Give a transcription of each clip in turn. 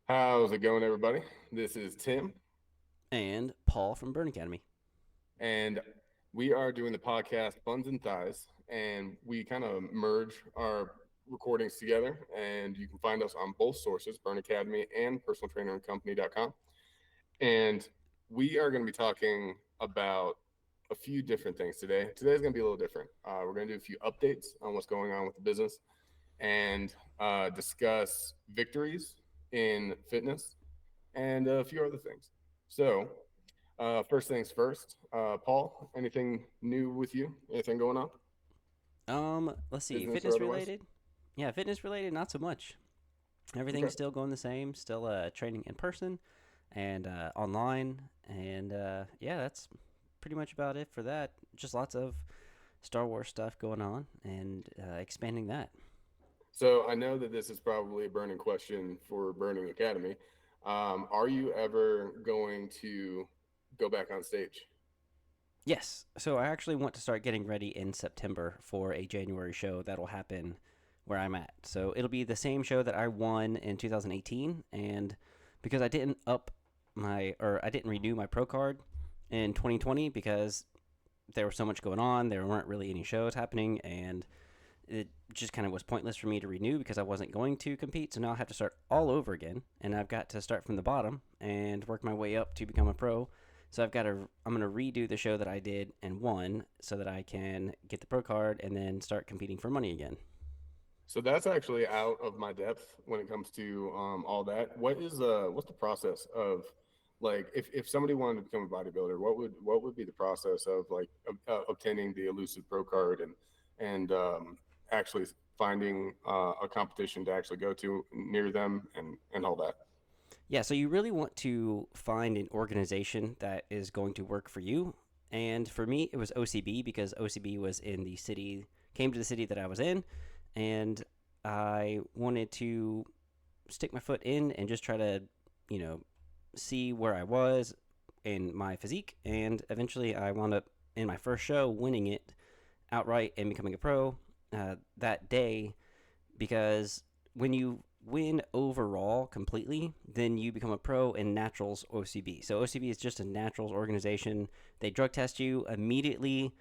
How's it going, everybody? This is Tim, And Paul from Burn Academy. and we are doing the podcast Buns and Thighs, and we kind of merge our recordings together. And you can find us on both sources, Burn Academy and personaltrainerandcompany.com. And we are going to be talking about a few different things today. Today's going to be a little different. We're going to do a few updates on what's going on with the business and discuss victories in fitness and a few other things. So, first things first, Paul, anything new with you? Anything going on, Let's see, business or fitness otherwise? related. Yeah, fitness related, not so much. Okay. Everything's still going the same. Still training in person and online, and yeah, that's pretty much about it for that. Just lots of Star Wars stuff going on and expanding that. So I know that this is probably a burning question for Burning Academy. Are you ever going to go back on stage? Yes, so I actually want to start getting ready in September for a January show that'll happen where I'm at. So it'll be the same show that I won in 2018, and because I didn't up my or I didn't renew my pro card in 2020 because there was so much going on, there weren't really any shows happening, and it just kind of was pointless for me to renew because I wasn't going to compete. So now I have to start all over again, and I've got to start from the bottom and work my way up to become a pro. So I'm gonna redo the show that I did and won so that I can get the pro card and then start competing for money again. So that's actually out of my depth when it comes to all that. What's the process of like if somebody wanted to become a bodybuilder, what would be the process of like obtaining the elusive pro card and actually finding a competition to actually go to near them and all that. Yeah, so you really want to find an organization that is going to work for you. And for me, it was OCB because OCB was in the city, came to the city that I was in, and I wanted to stick my foot in and just try to, you know, see where I was in my physique. And eventually I wound up in my first show winning it outright and becoming a pro that day because when you win overall completely, then you become a pro in Naturals OCB. So OCB is just a Naturals organization. They drug test you immediately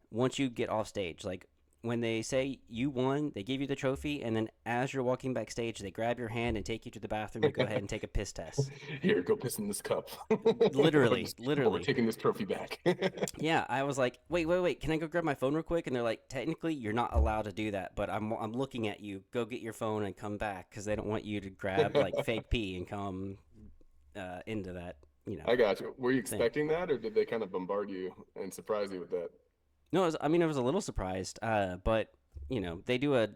once you get off stage. Like when they say you won, they give you the trophy, and then as you're walking backstage, they grab your hand and take you to the bathroom to go ahead and take a piss test. Here, go piss in this cup, Literally, or we're literally. taking this trophy back. Yeah, I was like, wait, can I go grab my phone real quick? And they're like, technically, you're not allowed to do that, but I'm looking at you. Go get your phone and come back because they don't want you to grab like fake pee and come into that, you know, I got you. Were you thing. expecting that, or did they kind of bombard you and surprise you with that? No, I mean, I was a little surprised, but you know, they do a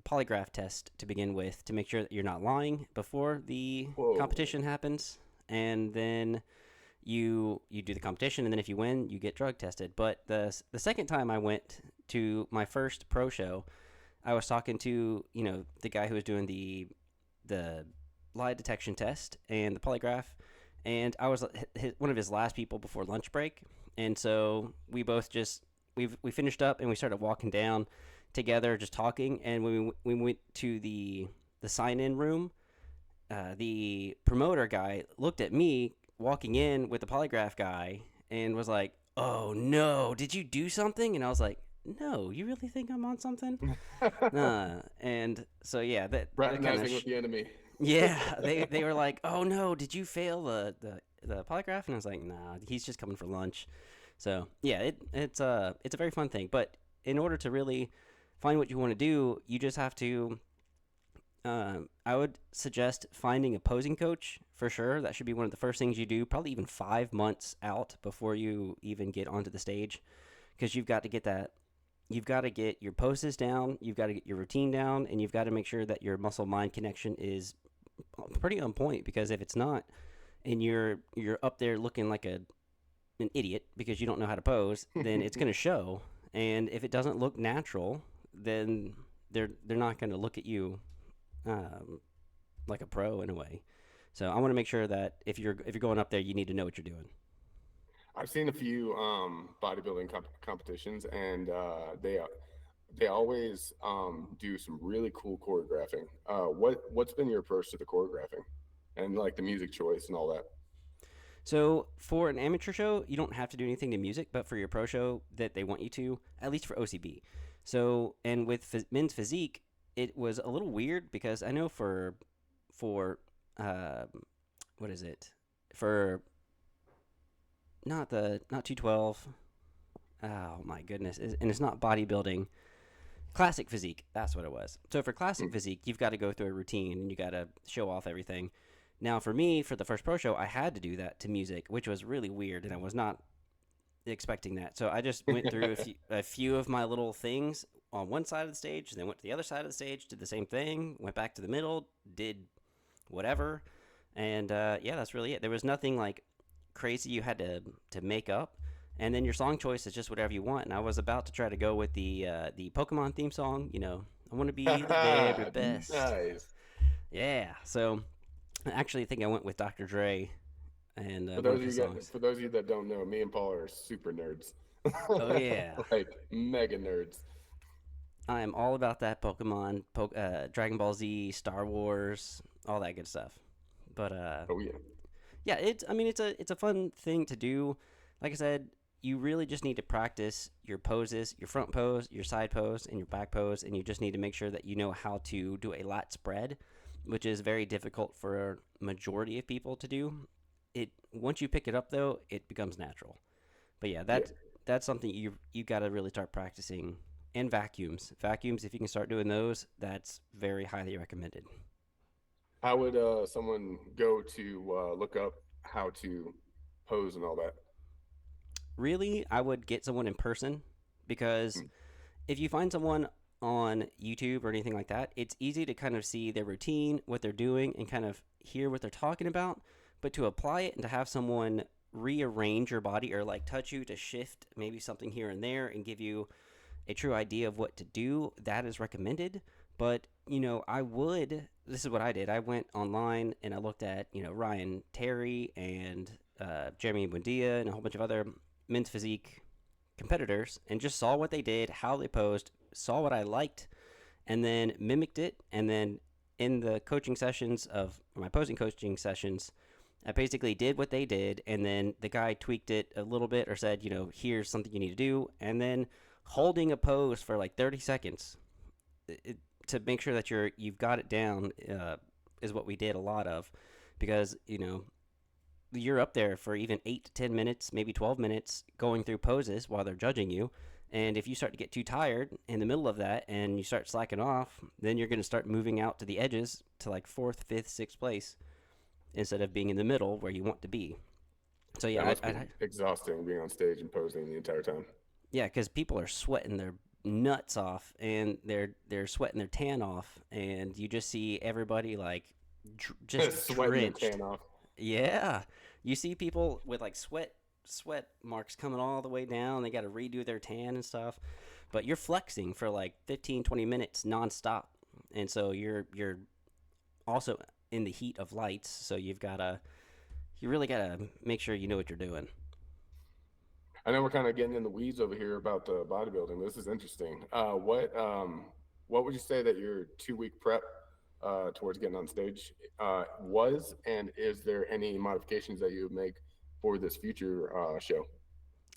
polygraph test to begin with to make sure that you're not lying before the Whoa. competition happens, and then you do the competition, and then if you win, you get drug tested. But the second time I went to my first pro show, I was talking to the guy who was doing the lie detection test and the polygraph, and I was one of his last people before lunch break, and so we both just we finished up and we started walking down together, just talking, and when we went to the sign in room, the promoter guy looked at me walking in with the polygraph guy and was like, "Oh no, did you do something?" And I was like, "No, you really think I'm on something?" And so yeah, that kind of Fraternizing with the enemy. yeah, they were like, "Oh no, did you fail the polygraph?" And I was like, "Nah, he's just coming for lunch." So yeah, it's a very fun thing, but in order to really find what you want to do, you just have to I would suggest finding a posing coach for sure. That should be one of the first things you do, probably even 5 months out before you even get onto the stage, because you've got to get that. You've got to get your poses down, you've got to get your routine down, and you've got to make sure that your muscle mind connection is pretty on point. Because if it's not, and you're up there looking like an idiot because you don't know how to pose, then it's going to show. And if it doesn't look natural, then they're not going to look at you um, like a pro in a way. So I want to make sure that if you're going up there, you need to know what you're doing. I've seen a few bodybuilding competitions, and they they always do some really cool choreographing. What's been your approach to the choreographing and like the music choice and all that? So for an amateur show, you don't have to do anything to music, but for your pro show that they want you to, at least for OCB. So and with men's physique, it was a little weird because I know for uh, what is it for not 212. Oh my goodness, and it's not bodybuilding. Classic physique, that's what it was. So for classic Hmm. physique, you've got to go through a routine and you got to show off everything. Now for me, for the first pro show, I had to do that to music, which was really weird, and I was not expecting that. So I just went through a few of my little things on one side of the stage, then went to the other side of the stage, did the same thing, went back to the middle, did whatever, and yeah, that's really it. There was nothing like crazy you had to make up. And then your song choice is just whatever you want. And I was about to try to go with the Pokemon theme song. I want to be the very best. Nice. Yeah. So I actually think I went with Dr. Dre and For one those of of his you songs. for those of you that don't know, me and Paul are super nerds, Oh yeah, like mega nerds. I am all about that Pokemon, Dragon Ball Z, Star Wars, all that good stuff. But Oh yeah. yeah, I mean it's a fun thing to do. Like I said, you really just need to practice your poses, your front pose, your side pose, and your back pose, and you just need to make sure that you know how to do a lat spread, which is very difficult for a majority of people to do. It once you pick it up though, it becomes natural. But yeah, Yeah. that's something you got to really start practicing. And vacuums, if you can start doing those, that's very highly recommended. How would someone go to look up how to pose and all that? Really, I would get someone in person because Mm. if you find someone on YouTube or anything like that, it's easy to kind of see their routine, what they're doing, and kind of hear what they're talking about. But to apply it and to have someone rearrange your body or like touch you to shift maybe something here and there and give you a true idea of what to do, that is recommended. But, this is what I did. I went online and I looked at, Ryan Terry and Jeremy Buendia and a whole bunch of other men's physique competitors and just saw what they did, how they posed, saw what I liked, and then mimicked it. And then in the coaching sessions of my posing coaching sessions, I basically did what they did, and then the guy tweaked it a little bit or said, here's something you need to do, and then holding a pose for like 30 seconds to make sure that you've got it down is what we did a lot of, because you're up there for even 8 to 10 minutes, maybe 12 minutes, going through poses while they're judging you. And if you start to get too tired in the middle of that and you start slacking off, then you're going to start moving out to the edges to like fourth, fifth, sixth place instead of being in the middle where you want to be. So That yeah, must be exhausting being on stage and posing the entire time. yeah, because people are sweating their nuts off and they're sweating their tan off, and you just see everybody like just Sweating their drenched. tan off. Yeah, you see people with like sweat marks coming all the way down. They got to redo their tan and stuff, but you're flexing for like 15, 20 minutes nonstop, and so you're also in the heat of lights. So you really gotta make sure you know what you're doing. I know we're kind of getting in the weeds over here about the bodybuilding. This is interesting. What would you say that your 2 week prep towards getting on stage was, and is there any modifications that you would make for this future show?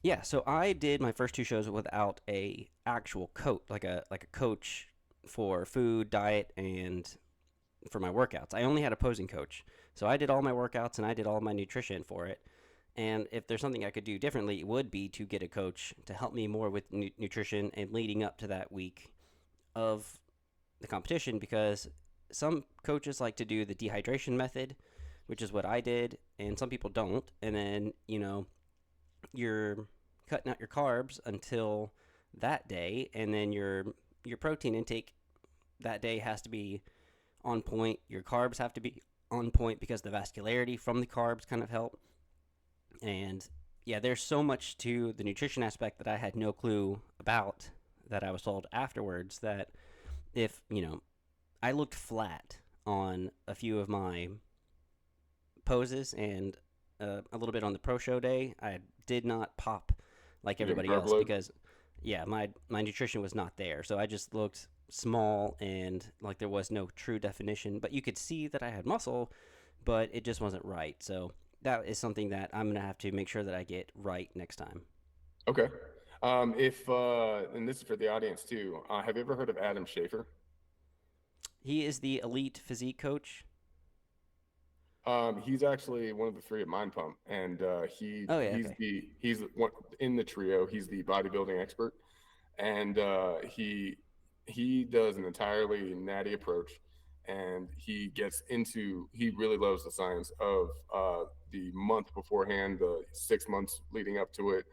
Yeah, so I did my first two shows without a actual coach, like a coach for food, diet, and for my workouts. I only had a posing coach. So I did all my workouts and I did all my nutrition for it. And if there's something I could do differently, it would be to get a coach to help me more with nutrition and leading up to that week of the competition, because some coaches like to do the dehydration method, which is what I did, and some people don't. And then, you're cutting out your carbs until that day, and then your protein intake that day has to be on point. Your carbs have to be on point because the vascularity from the carbs kind of help. And yeah, there's so much to the nutrition aspect that I had no clue about, that I was told afterwards that if, I looked flat on a few of my poses and a little bit on the pro show day, I did not pop like You didn't everybody carb else load? because yeah, my nutrition was not there. So I just looked small and like there was no true definition, but you could see that I had muscle, but it just wasn't right. So that is something that I'm gonna have to make sure that I get right next time. Okay. If and this is for the audience too. Have you ever heard of Adam Schaefer? He is the elite physique coach. He's actually one of the three at Mind Pump, and Oh yeah, okay. he's one in the trio. He's the bodybuilding expert, and he does an entirely natty approach, and he really loves the science of the month beforehand, the 6 months leading up to it,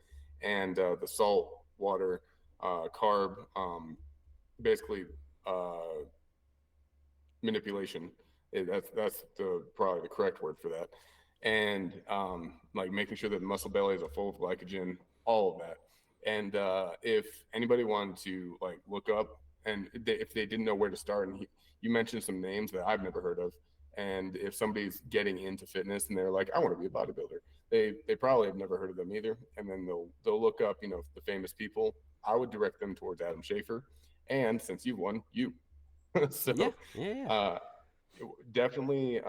and the salt water carb, basically uh, manipulation. That's the probably the correct word for that. And like making sure that the muscle bellies are full of glycogen, all of that. And if anybody wanted to like look up, and if they didn't know where to start, and you mentioned some names that I've never heard of, and if somebody's getting into fitness and they're like, I want to be a bodybuilder, they probably have never heard of them either, and then they'll look up, the famous people. I would direct them towards Adam Schaefer, and since you've won, you. Yeah, So yeah, yeah. uh, definitely,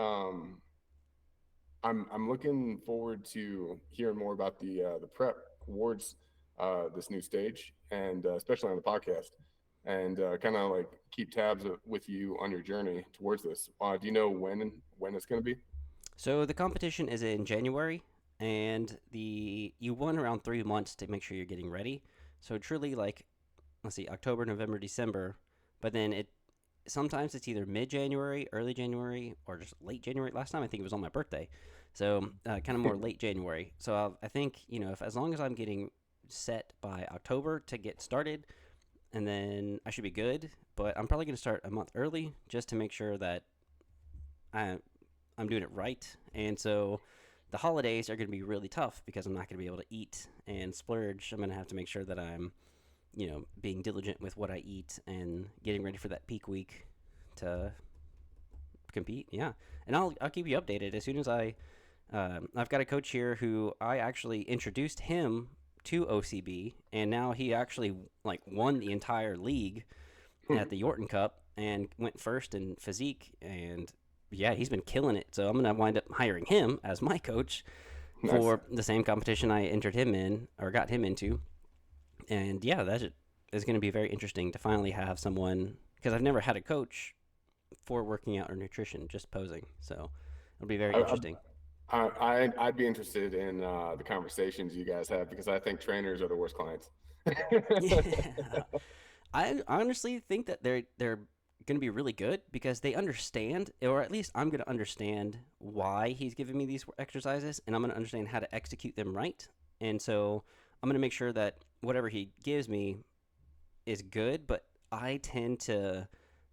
I'm looking forward to hearing more about the prep towards this new stage, and especially on the podcast, and kind of like keep tabs with you on your journey towards this. Do you know when it's going to be? So the competition is in January, and the you won around 3 months to make sure you're getting ready. So truly, like let's see, October, November, December, but then it sometimes it's either mid January, early January, or just late January. Last time I think it was on my birthday, so kind of more late January. So I think if as long as I'm getting set by October to get started, and then I should be good. But I'm probably going to start a month early just to make sure that I I'm doing it right. And so the holidays are going to be really tough because I'm not going to be able to eat and splurge. I'm going to have to make sure that I'm being diligent with what I eat and getting ready for that peak week to compete. Yeah, and I'll keep you updated as soon as I've got a coach here who I actually introduced him to OCB, and now he actually like won the entire league at the Yorton Cup and went first in physique. And yeah, he's been killing it. So I'm gonna wind up hiring him as my coach Nice. for the same competition I entered him in or got him into. And yeah, that is going to be very interesting to finally have someone because I've never had a coach for working out or nutrition, just posing. So it'll be very I, I, interesting. I'd be interested in the conversations you guys have because I think trainers are the worst clients. Yeah, I honestly think that they're going to be really good because they understand, or at least I'm going to understand why he's giving me these exercises, and I'm going to understand how to execute them right. And so I'm going to make sure that whatever he gives me is good, but I tend to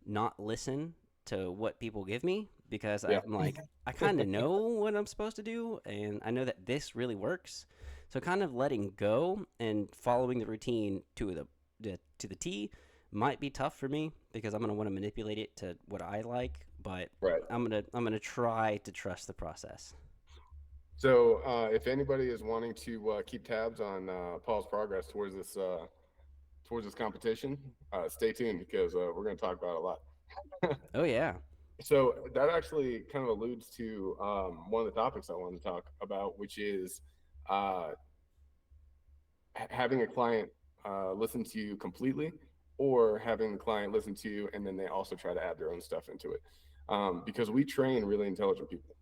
not listen to what people give me because Yeah. I'm like, I kind of know what I'm supposed to do and I know that this really works. So kind of letting go and following the routine to the T might be tough for me because I'm going to want to manipulate it to what I like, but Right. I'm going to try to trust the process. So, if anybody is wanting to keep tabs on Paul's progress towards this competition, stay tuned because we're going to talk about it a lot. Oh yeah. So that actually kind of alludes to one of the topics I wanted to talk about, which is uh, having a client listen to you completely, or having the client listen to you and then they also try to add their own stuff into it. Because we train really intelligent people.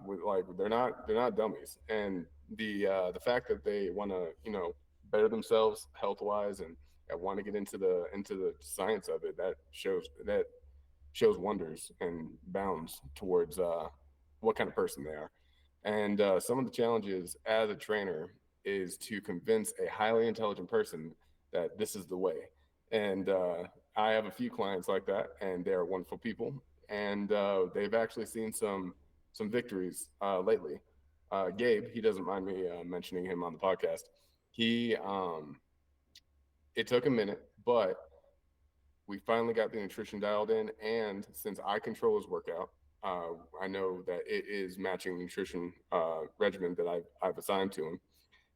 With like they're not dummies, and the fact that they want to better themselves health wise and want to get into the science of it, that shows wonders and bounds towards what kind of person they are. And some of the challenges as a trainer is to convince a highly intelligent person that this is the way. And I have a few clients like that, and they are wonderful people. And they've actually seen some victories lately. Gabe, he doesn't mind me mentioning him on the podcast. He It took a minute, but we finally got the nutrition dialed in, and since I control his workout, I know that it is matching the nutrition regimen that I've assigned to him,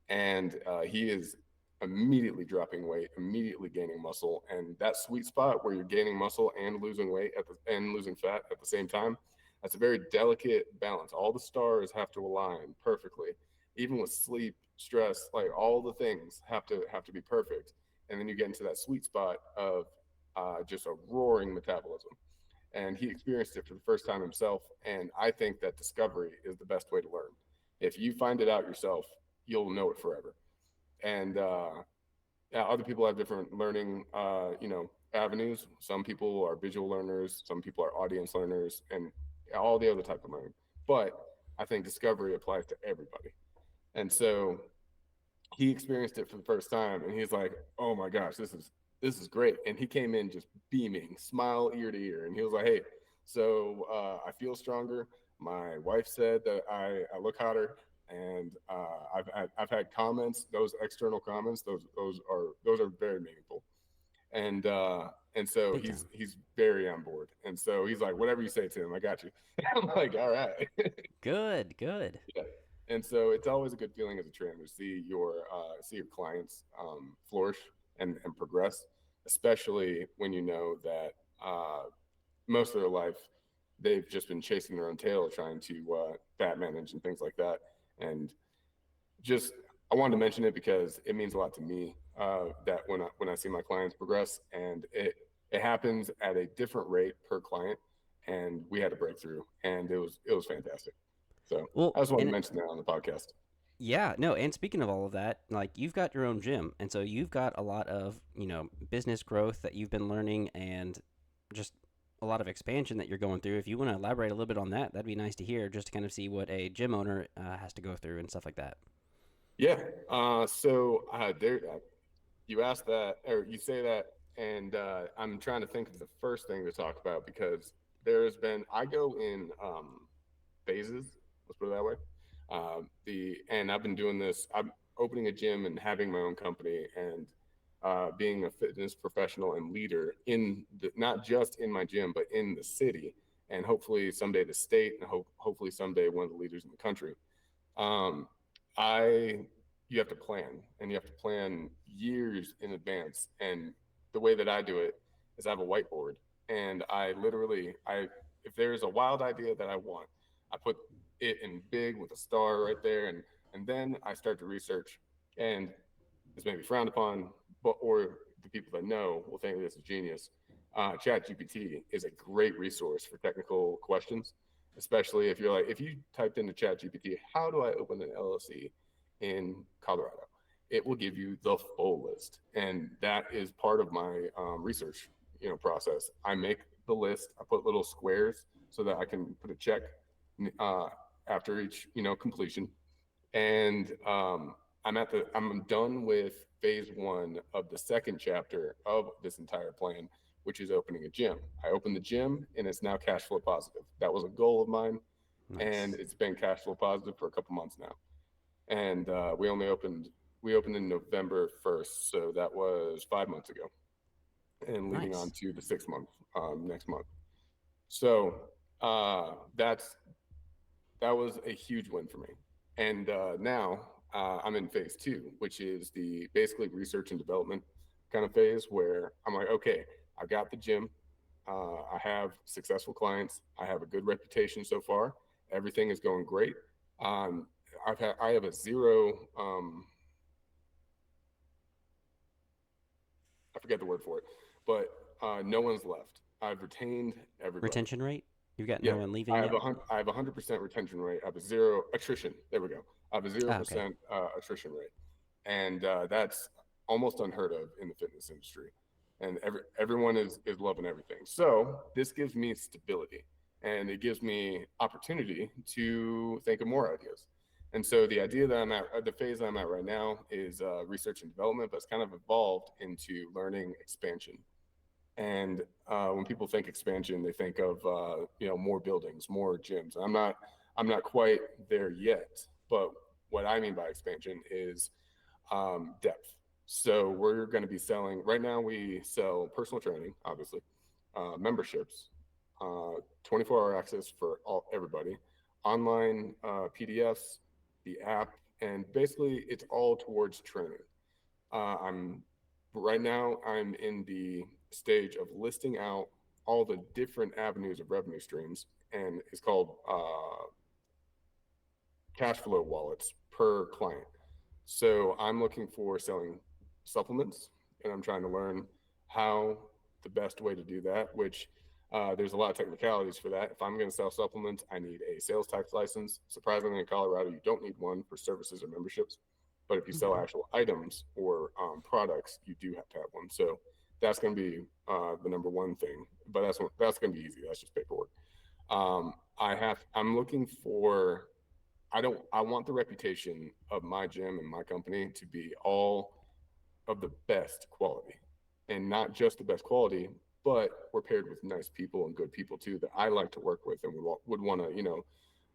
and he is. immediately dropping weight, immediately gaining muscle, and that sweet spot where you're gaining muscle and losing weight and losing fat at the same time. That's a very delicate balance. All the stars have to align perfectly, even with sleep, stress, like all the things have to be perfect, and then you get into that sweet spot of just a roaring metabolism. And he experienced it for the first time himself. And I think that discovery is the best way to learn. If you find it out yourself, you'll know it forever. And yeah, other people have different learning, avenues. Some people are visual learners, some people are audience learners, and all the other type of learning. But I think discovery applies to everybody. And so he experienced it for the first time, and he's like, "Oh my gosh, this is great!" And he came in just beaming, smile ear to ear, and he was like, "Hey, so I feel stronger. My wife said that I look hotter, and I've had comments, those external comments, those are very meaningful." And so Big he's time. he's very on board, and so he's like, "Whatever you say, Tim, I got you." I'm like, "All right." Good, good. Yeah. And so it's always a good feeling as a trainer to see your clients flourish and progress, especially when you know that most of their life they've just been chasing their own tail, trying to fat manage and things like that. And just I wanted to mention it because it means a lot to me that when I see my clients progress, and it happens at a different rate per client, and we had a breakthrough, and it was fantastic. So Well, I just wanted to and mention that on the podcast. yeah, no, and speaking of all of that, like you've got your own gym, and so you've got a lot of, business growth that you've been learning and just a lot of expansion that you're going through. If you want to elaborate a little bit on that, that'd be nice to hear, just to kind of see what a gym owner has to go through and stuff like that. Yeah. So there, you asked that, or you say that, and I'm trying to think of the first thing to talk about because there's been I go in phases. Let's put it that way. The and I've been doing this. I'm opening a gym and having my own company and being a fitness professional and leader not just in my gym but in the city, and hopefully someday the state, and hopefully someday one of the leaders in the country. um, I You have to plan, and you have to plan years in advance. And the way that I do it is I have a whiteboard, and I literally I if there's a wild idea that I want, I put it in big with a star right there, and then I start to research. And this may be frowned upon, but or the people that know will think this is genius. Chat GPT is a great resource for technical questions, especially if you typed into Chat GPT, how do I open an LLC in Colorado? It will give you the full list, and that is part of my research, process. I make the list. I put little squares so that I can put a check uh, after each, completion. And I'm done with phase one of the second chapter of this entire plan, which is opening a gym. I opened the gym, and it's now cash flow positive. That was a goal of mine, and Nice, it's been cash flow positive for a couple months now. And we opened in November 1st, so that was 5 months ago, and leading on nice, to the 6 month next month. So uh, that's that was a huge win for me. And now I'm in phase two, which is the basically research and development kind of phase where I'm like, okay, I got the gym. I have successful clients. I have a good reputation so far. Everything is going great. Um, I have a zero. I forget the word for it, but no one's left. I've retained everybody. retention rate. You've got no Yeah, one I leaving have yet. I have 100% retention rate. I have a zero attrition. There we go. I have a zero Ah, okay, percent attrition rate, and that's almost unheard of in the fitness industry. And everyone is loving everything. So this gives me stability, and it gives me opportunity to think of more ideas. And so the idea that I'm at, the phase that I'm at right now is research and development, but it's kind of evolved into learning expansion. And when people think expansion, they think of more buildings, more gyms. I'm not quite there yet, but what I mean by expansion is depth. So we're going to be selling right now. We sell personal training, obviously, memberships, 24-hour access for everybody, online PDFs, the app, and basically it's all towards training. I'm right now. I'm in the stage of listing out all the different avenues of revenue streams, and it's called cash flow wallets per client. So I'm looking for selling supplements, and I'm trying to learn how the best way to do that. Which there's a lot of technicalities for that. If I'm going to sell supplements, I need a sales tax license. Surprisingly, in Colorado, you don't need one for services or memberships. But if you sell Okay. actual items or products, you do have to have one. So that's going to be the number one thing. But that's going to be easy. That's just paperwork. I'm looking for I want the reputation of my gym and my company to be all of the best quality, and not just the best quality, but we're paired with nice people and good people too that I like to work with and would want to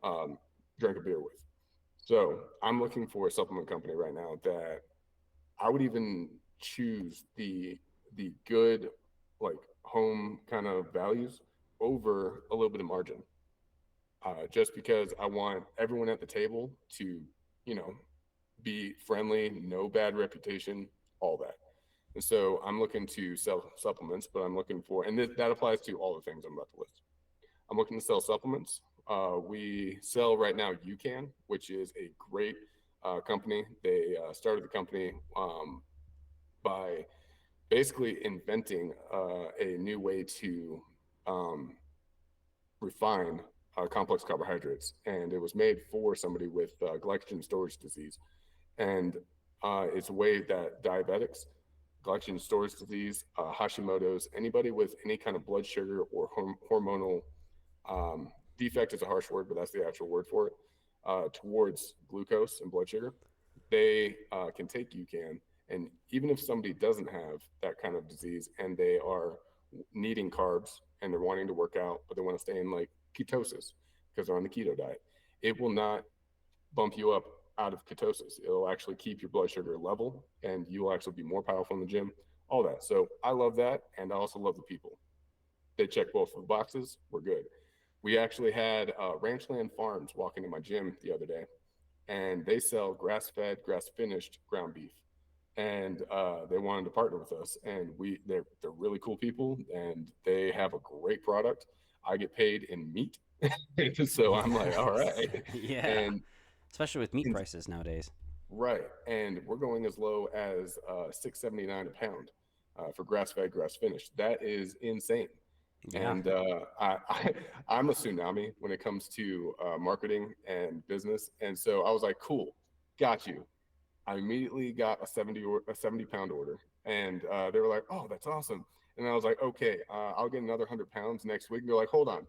um, drink a beer with. So I'm looking for a supplement company right now that I would even choose the good, like, home kind of values over a little bit of margin, just because I want everyone at the table to, you know, be friendly, no bad reputation, all that. And so I'm looking to sell supplements, but I'm looking for, and that applies to all the things I'm about to list. I'm looking to sell supplements. We sell right now UCAN, which is a great company. They started the company by basically inventing a new way to um, refine complex carbohydrates, and it was made for somebody with glycogen storage disease. And it's a way that diabetics, glycogen storage disease, Hashimoto's, anybody with any kind of blood sugar or hormonal defect is a harsh word, but that's the actual word for it, towards glucose and blood sugar, they can take UCAN. And even if somebody doesn't have that kind of disease and they are needing carbs and they're wanting to work out, but they want to stay in like ketosis because they're on the keto diet, it will not bump you up out of ketosis. It'll actually keep your blood sugar level and you will actually be more powerful in the gym, all that. So I love that. And I also love the people. They check both of the boxes. We're good. We actually had Ranchland Farms walk into my gym the other day, and they sell grass-fed, grass-finished ground beef, and they wanted to partner with us. And they're really cool people, and they have a great product. I get paid in meat, so I'm like, all Nice. right, Yeah. and, Especially with meat and prices nowadays. right, and we're going as low as $6.79 a pound for grass-fed, grass-finished. That is insane. Yeah. And I'm a tsunami when it comes to marketing and business. And so I was like, cool, got you. I immediately got a 70 pound order, and they were like, oh, that's awesome. And I was like, okay, I'll get another 100 pounds next week. And they're like, hold on,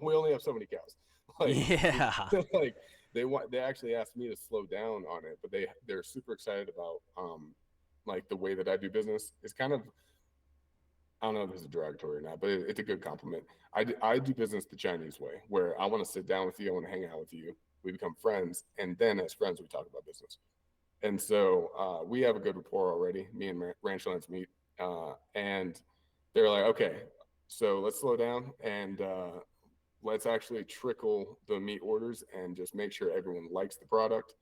we only have so many cows. Like, Yeah. like they actually asked me to slow down on it, but they're super excited about like the way that I do business. It's kind of, I don't know if this is derogatory or not, but it's a good compliment. I do business the Chinese way, where I want to sit down with you, I want to hang out with you, we become friends, and then as friends we talk about business. And so we have a good rapport already. Me and Ranchlands meet, and they're like, okay, so let's slow down and let's actually trickle the meat orders and just make sure everyone likes the product.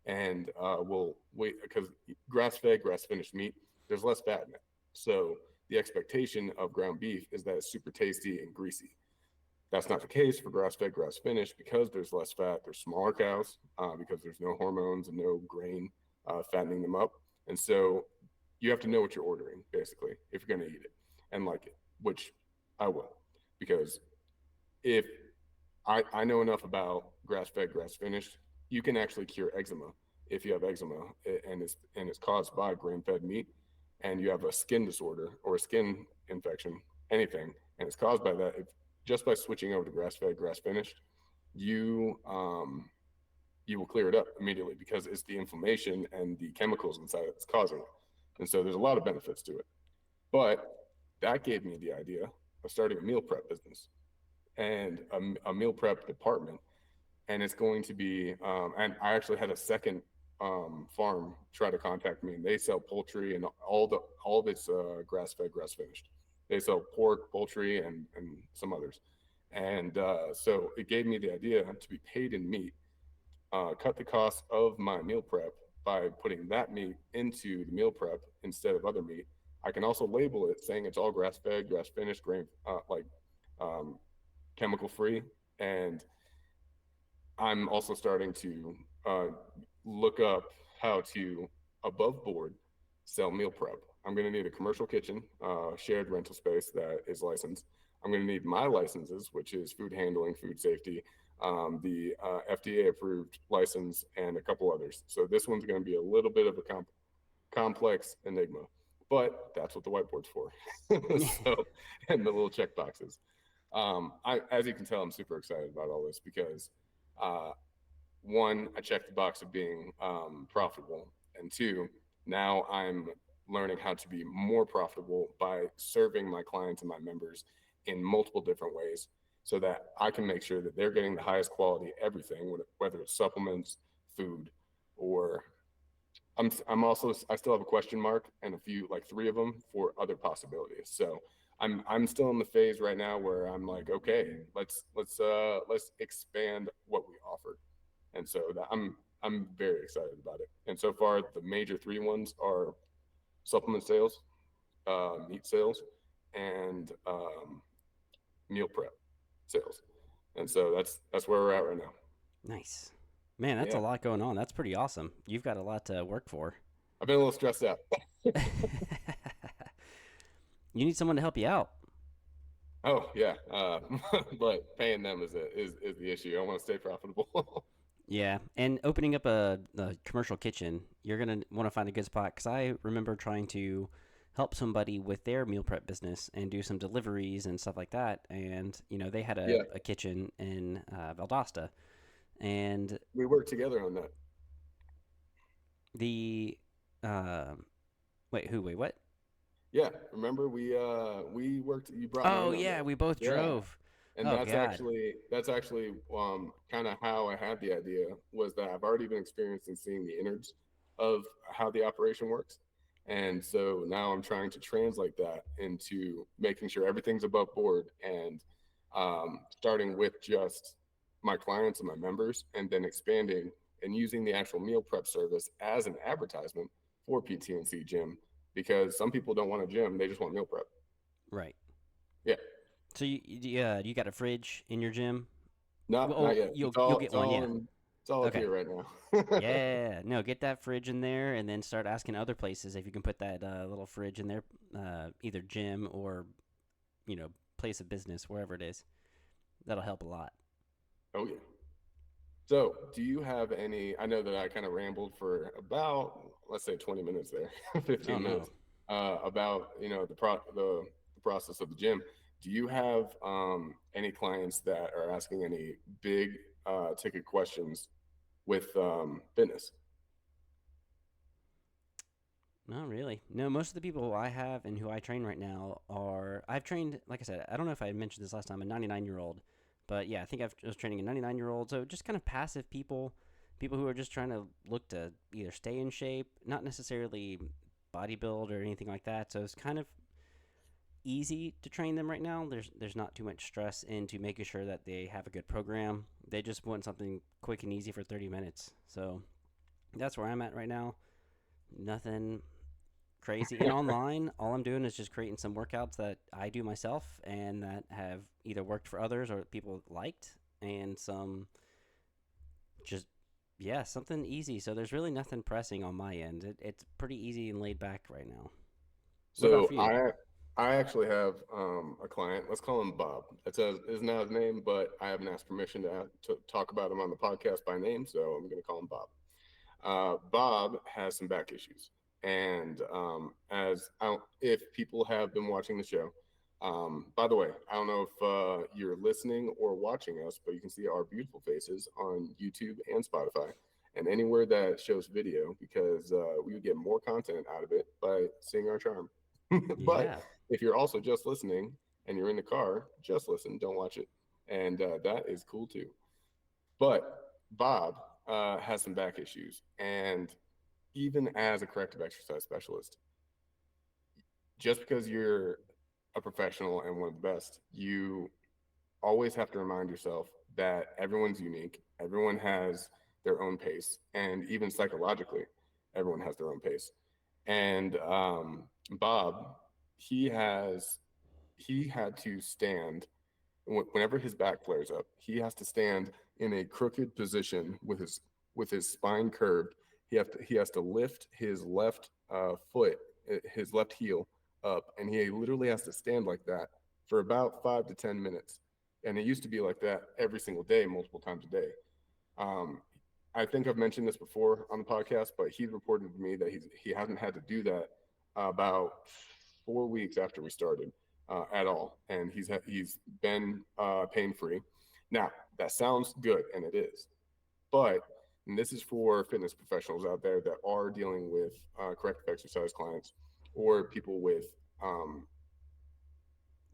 And we'll wait because grass fed, grass finished meat, there's less fat in it. So the expectation of ground beef is that it's super tasty and greasy. That's not the case for grass fed, grass finished because there's less fat. There's smaller cows because there's no hormones and no grain fattening them up. And so you have to know what you're ordering basically if you're going to eat it and like it, which I will, because if I know enough about grass fed, grass finished, you can actually cure eczema if you have eczema and it's caused by grain fed meat, and you have a skin disorder or a skin infection, anything, and it's caused by that. If, just by switching over to grass fed, grass finished, you you will clear it up immediately because it's the inflammation and the chemicals inside that's causing it. And so there's a lot of benefits to it. But that gave me the idea of starting a meal prep business and a meal prep department. And it's going to be, and I actually had a second farm try to contact me, and they sell poultry and all of it's grass fed, grass finished. They sell pork, poultry, and some others. And so it gave me the idea to be paid in meat, cut the cost of my meal prep, by putting that meat into the meal prep instead of other meat. I can also label it saying it's all grass fed, grass finished, grain um, chemical free, and I'm also starting to look up how to above board sell meal prep. I'm going to need a commercial kitchen, shared rental space that is licensed. I'm going to need my licenses, which is food handling, food safety, the FDA approved license, and a couple others. So this one's going to be a little bit of a complex enigma, but that's what the whiteboard's for. So, and the little check boxes. As you can tell, I'm super excited about all this because uh, one, I checked the box of being profitable, and two, now I'm learning how to be more profitable by serving my clients and my members in multiple different ways so that I can make sure that they're getting the highest quality everything, whether it's supplements, food, or I'm also I still have a question mark and a few like three of them for other possibilities. So I'm still in the phase right now where I'm like, okay, let's expand what we offer. And so that I'm very excited about it. And so far the major three ones are supplement sales, meat sales, and meal prep sales. And so that's where we're at right now. Nice. Man, that's a Yeah. lot going on. That's pretty awesome. You've got a lot to work for. I've been a little stressed out. You need someone to help you out. Oh yeah, but paying them is the issue. I want to stay profitable. Yeah, and opening up a commercial kitchen, you're gonna want to find a good spot. Because I remember trying to help somebody with their meal prep business and do some deliveries and stuff like that. And they had a, Yeah, a kitchen in Valdosta, and we worked together on that. the uh, wait, what? Yeah, remember we worked. You brought me Oh in on yeah, that. we both Yeah, drove. and Oh God. that's actually kind of how I had the idea was that I've already been experienced in seeing the innards of how the operation works, and so now I'm trying to translate that into making sure everything's above board and starting with just my clients and my members, and then expanding and using the actual meal prep service as an advertisement for PTNC Gym because some people don't want a gym; they just want meal prep. Right. Yeah, So you got a fridge in your gym? not Well, yet. you'll get one. Yeah. It's all up Okay. here right now. Yeah, no, get that fridge in there, and then start asking other places if you can put that little fridge in their either gym or you know place of business, wherever it is. That'll help a lot. Oh yeah. So, do you have any? I know that I kind of rambled for about, let's say, 20 minutes there, Oh 15 no, minutes, about the process of the gym. Do you have any clients that are asking any big ticket questions with fitness? not really. No, most of the people I have and who I train right now are I've trained. Like I said, I don't know if I mentioned this last time. A 99-year-old, but yeah, I think I was training a 99-year-old. So just kind of passive people, people who are just trying to look to either stay in shape, not necessarily bodybuild or anything like that. So it's kind of easy to train them right now. There's not too much stress into making sure that they have a good program. They just want something quick and easy for 30 minutes. So that's where I'm at right now. Nothing crazy. And online, all I'm doing is just creating some workouts that I do myself and that have either worked for others or people liked, and some just yeah, something easy. So there's really nothing pressing on my end. It's pretty easy and laid back right now. What about So for you? I actually have a client. Let's call him Bob. That says is not his name, but I haven't asked permission to talk about him on the podcast by name, so I'm going to call him Bob. Bob has some back issues, and if people have been watching the show, by the way, I don't know if you're listening or watching us, but you can see our beautiful faces on YouTube and Spotify, and anywhere that shows video, because we would get more content out of it by seeing our charm. But Yeah. if you're also just listening and you're in the car, just listen, don't watch it, and that is cool too. But Bob has some back issues, and even as a corrective exercise specialist, just because you're a professional and one of the best, you always have to remind yourself that everyone's unique, everyone has their own pace, and even psychologically. Everyone has their own pace. And Bob, he has he had to stand whenever his back flares up. He has to stand in a crooked position with his spine curved. He has to lift his left foot, his left heel up, and he literally has to stand like that for about 5 to 10 minutes. And it used to be like that every single day, multiple times a day. Um, I think I've mentioned this before on the podcast, but he reported to me that he hasn't had to do that about 4 weeks after we started at all, and he's been pain free. Now that sounds good, and it is, but and this is for fitness professionals out there that are dealing with corrective exercise clients or people with um,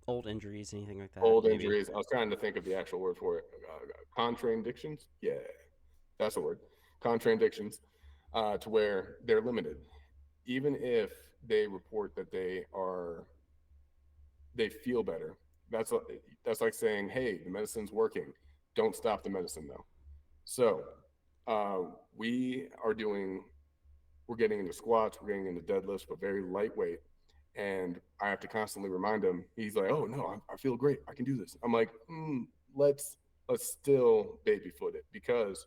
Old injuries, anything like that, old maybe. injuries. I was trying to think of the actual word for it. Contraindictions. Yeah, that's the word. Contraindictions, to where they're limited. Even if they report that they feel better, that's that's like saying, "Hey, the medicine's working. Don't stop the medicine, though." So uh, we are doing. We're getting into squats. We're getting into deadlifts, but very lightweight. And I have to constantly remind him. He's like, "Oh no, I feel great. I can do this." I'm like, "Let's still baby foot it because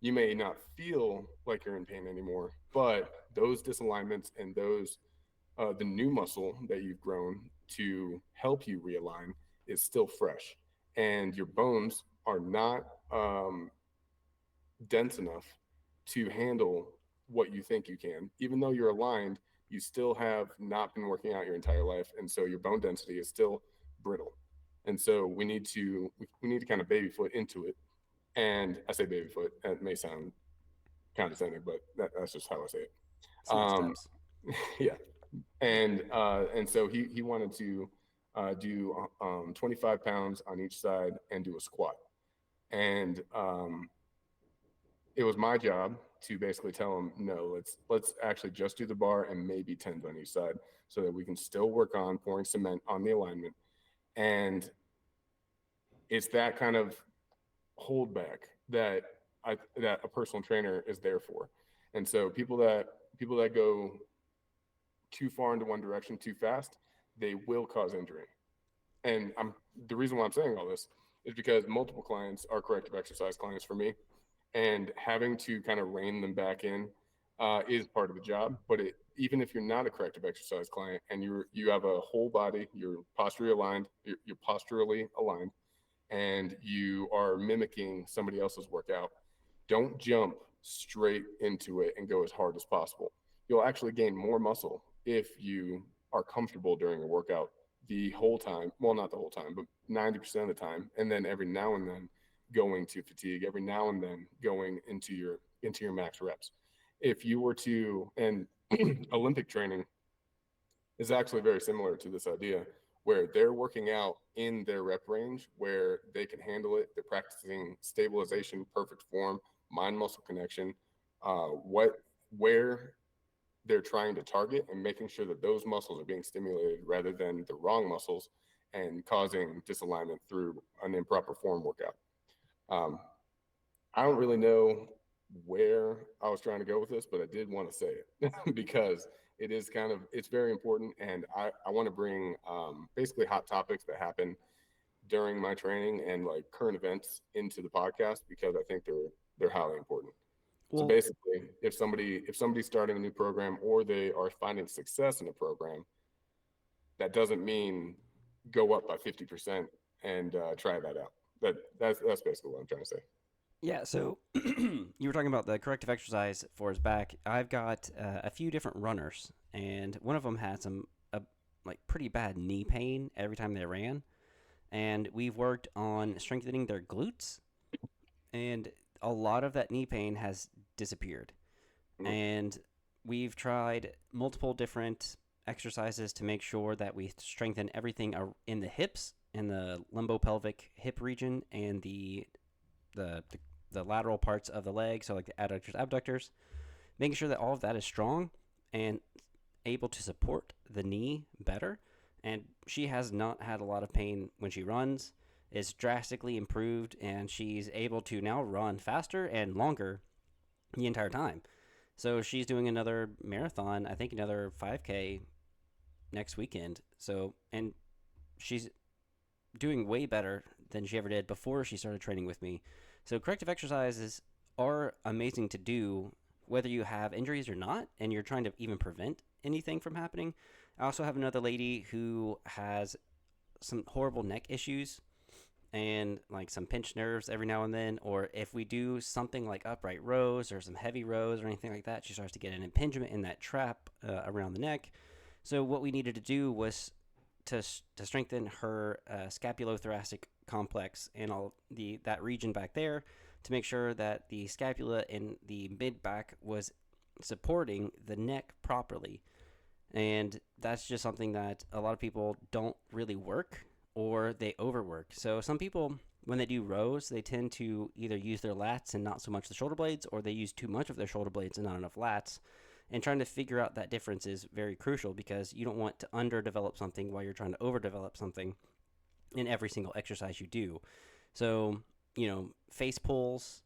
you may not feel like you're in pain anymore, but those disalignments and those the new muscle that you've grown to help you realign is still fresh, and your bones are not dense enough to handle what you think you can. Even though you're aligned, you still have not been working out your entire life, and so your bone density is still brittle. And so we need to kind of baby foot into it. And I say baby foot. That may sound condescending, but that's just how I say it. Small Um, steps. yeah, and so he wanted to do 25 pounds on each side and do a squat. And it was my job to basically tell him, no, let's actually just do the bar and maybe tens on each side, so that we can still work on pouring cement on the alignment. And it's that kind of holdback that a personal trainer is there for. And so people that go too far into one direction too fast, they will cause injury. And the reason why I'm saying all this is because multiple clients are corrective exercise clients for me, and having to kind of rein them back in is part of the job. But even if you're not a corrective exercise client and you have a whole body, you're posturally aligned, you're posturally aligned, and you are mimicking somebody else's workout, don't jump straight into it and go as hard as possible. You'll actually gain more muscle if you are comfortable during a workout the whole time. Well, not the whole time, but 90% of the time. And then every now and then going to fatigue, every now and then going into your max reps. If you were to, and Olympic training is actually very similar to this idea, where they're working out in their rep range where they can handle it. They're practicing stabilization, perfect form, mind muscle connection, what where they're trying to target, and making sure that those muscles are being stimulated rather than the wrong muscles and causing disalignment through an improper form workout. Um, I don't really know where I was trying to go with this, but I did want to say it because it's very important. And I want to bring basically hot topics that happen during my training and like current events into the podcast because I think they're highly important. So Well, basically, if somebody's starting a new program or they are finding success in a program, that doesn't mean go up by 50% and try that out. That's basically what I'm trying to say. yeah, so you were talking about the corrective exercise for his back. I've got a few different runners, and one of them had some like pretty bad knee pain every time they ran, and we've worked on strengthening their glutes, and a lot of that knee pain has disappeared. Mm-hmm. And we've tried multiple different exercises to make sure that we strengthen everything in the hips, in the lumbopelvic hip region, and the, the the lateral parts of the leg, so like the adductors, abductors, making sure that all of that is strong and able to support the knee better. And she has not had a lot of pain when she runs. It's drastically improved, and she's able to now run faster and longer the entire time. So she's doing another marathon, I think another 5K next weekend. So, and she's doing way better than she ever did before she started training with me. So, corrective exercises are amazing to do whether you have injuries or not, and you're trying to even prevent anything from happening. I also have another lady who has some horrible neck issues and like some pinched nerves every now and then, or if we do something like upright rows or some heavy rows or anything like that, she starts to get an impingement in that trap around the neck. So what we needed to do was to strengthen her scapulothoracic complex and all the that region back there to make sure that the scapula and the mid back was supporting the neck properly. And that's just something that a lot of people don't really work or they overwork. So some people, when they do rows, they tend to either use their lats and not so much the shoulder blades, or they use too much of their shoulder blades and not enough lats. And trying to figure out that difference is very crucial because you don't want to underdevelop something while you're trying to overdevelop something in every single exercise you do. So, face pulls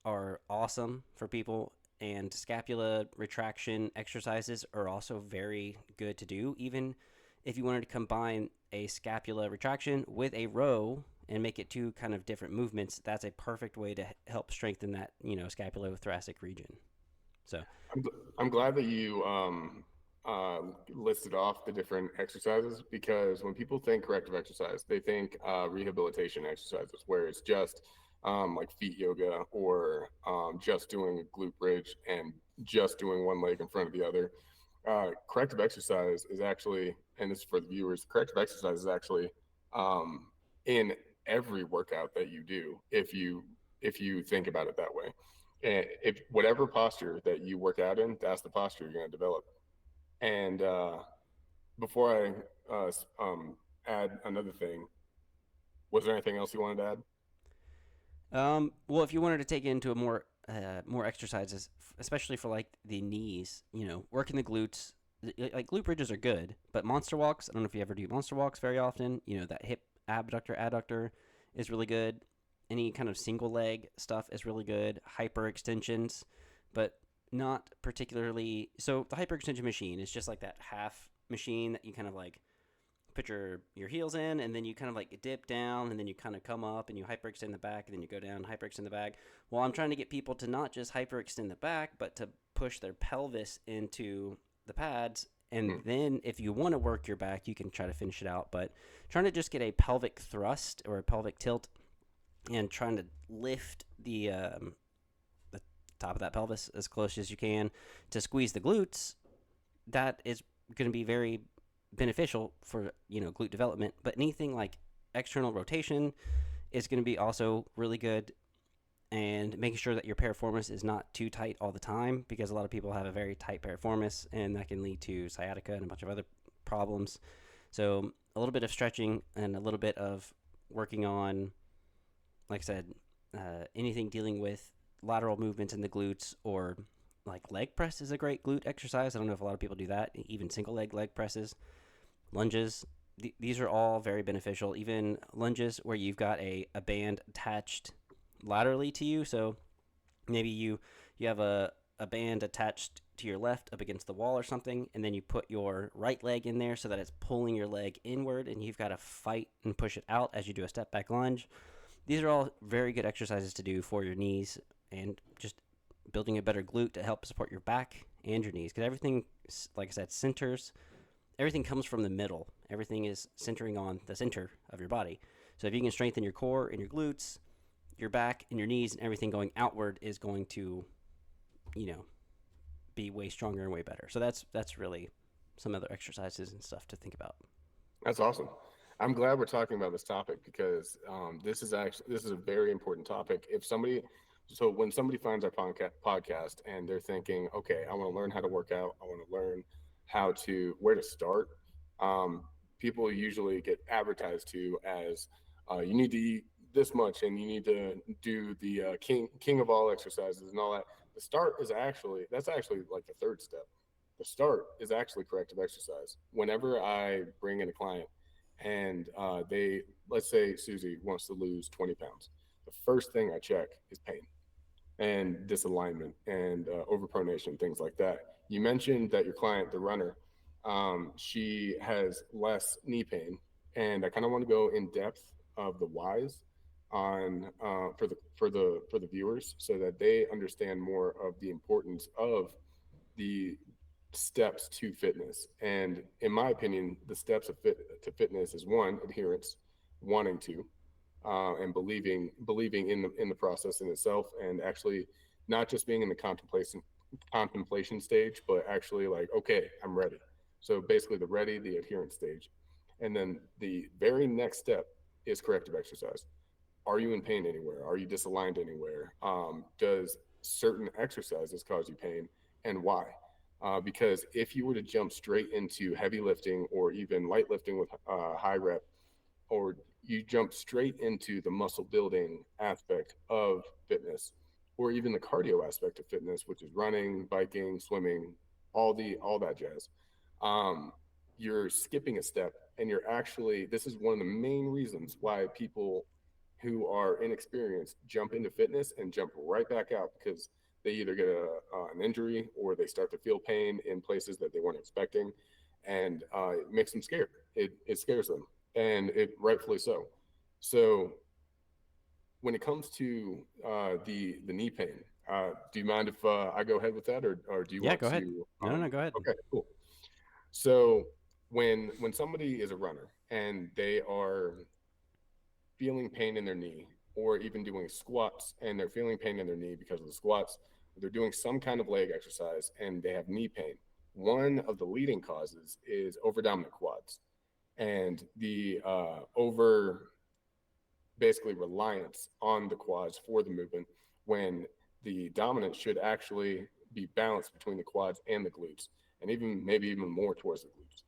are awesome for people, and scapula retraction exercises are also very good to do. Even if you wanted to combine a scapula retraction with a row and make it two kind of different movements, that's a perfect way to help strengthen that, scapulothoracic region. So, I'm glad that you listed off the different exercises, because when people think corrective exercise, they think rehabilitation exercises where it's just like feet yoga, or just doing a glute bridge and just doing one leg in front of the other. Corrective exercise is actually, and this is for the viewers, corrective exercise is actually um, in every workout that you do, if you think about it that way. And if whatever posture that you work out in, that's the posture you're going to develop. And before I add another thing, was there anything else you wanted to add? well, if you wanted to take it into a more exercises, especially for like the knees, working the glutes, like glute bridges are good, but monster walks. I don't know if you ever do monster walks very often. That hip abductor adductor is really good. Any kind of single leg stuff is really good. Hyper extensions, but not particularly. So the hyperextension machine is just like that half machine that you kind of like put your heels in, and then you kind of like dip down, and then you kind of come up and you hyperextend the back, and then you go down, hyperextend the back. Well, I'm trying to get people to not just hyperextend the back, but to push their pelvis into the pads. And Hmm. then if you want to work your back, you can try to finish it out. But trying to just get a pelvic thrust or a pelvic tilt and trying to lift the top of that pelvis as close as you can to squeeze the glutes, that is going to be very beneficial for glute development. But anything like external rotation is going to be also really good, and making sure that your piriformis is not too tight all the time, because a lot of people have a very tight piriformis and that can lead to sciatica and a bunch of other problems. So a little bit of stretching and a little bit of working on, like I said, anything dealing with lateral movements in the glutes, or like leg press is a great glute exercise. I don't know if a lot of people do that, even single leg presses, lunges. These are all very beneficial. Even lunges where you've got a band attached laterally to you. So maybe you have a band attached to your left up against the wall or something, and then you put your right leg in there so that it's pulling your leg inward, and you've got to fight and push it out as you do a step back lunge. These are all very good exercises to do for your knees, and just building a better glute to help support your back and your knees, because everything, like I said, centers. Everything comes from the middle. Everything is centering on the center of your body. So if you can strengthen your core and your glutes, your back and your knees, and everything going outward is going to, you know, be way stronger and way better. So that's really some other exercises and stuff to think about. That's awesome. I'm glad we're talking about this topic, because this is a very important topic. So when somebody finds our podcast and they're thinking, okay, I want to learn how to work out, I want to learn where to start. Um, People usually get advertised to as you need to eat this much, and you need to do the king of all exercises and all that. That's actually like the third step. The start is actually corrective exercise. Whenever I bring in a client and let's say Susie wants to lose 20 pounds, the first thing I check is pain. and disalignment and overpronation, things like that. You mentioned that your client, the runner, she has less knee pain, and I kind of want to go in depth of the whys on for the viewers so that they understand more of the importance of the steps to fitness. And in my opinion, the steps to fitness is one, adherence, wanting to, and believing in the process in itself, and actually not just being in the contemplation stage, but actually like, okay, I'm ready. So basically, the adherence stage, and then the very next step is corrective exercise. Are you in pain anywhere? Are you disaligned anywhere? Does certain exercises cause you pain, and why? Because if you were to jump straight into heavy lifting or even light lifting with high rep, or you jump straight into the muscle building aspect of fitness, or even the cardio aspect of fitness, which is running, biking, swimming, all that jazz. Um, you're skipping a step, and you're actually, this is one of the main reasons why people who are inexperienced jump into fitness and jump right back out, because they either get an injury or they start to feel pain in places that they weren't expecting, and it makes them scared. It scares them, and it rightfully so. So when it comes to the knee pain, do you mind if I go ahead with that, or do you Yeah, want go ahead. to? No, no, no, go ahead. Okay, cool. So when somebody is a runner and they are feeling pain in their knee, or even doing squats and they're feeling pain in their knee because of the squats, they're doing some kind of leg exercise and they have knee pain. One of the leading causes is overdominant quads, and the over basically reliance on the quads for the movement, when the dominance should actually be balanced between the quads and the glutes, and even maybe even more towards the glutes.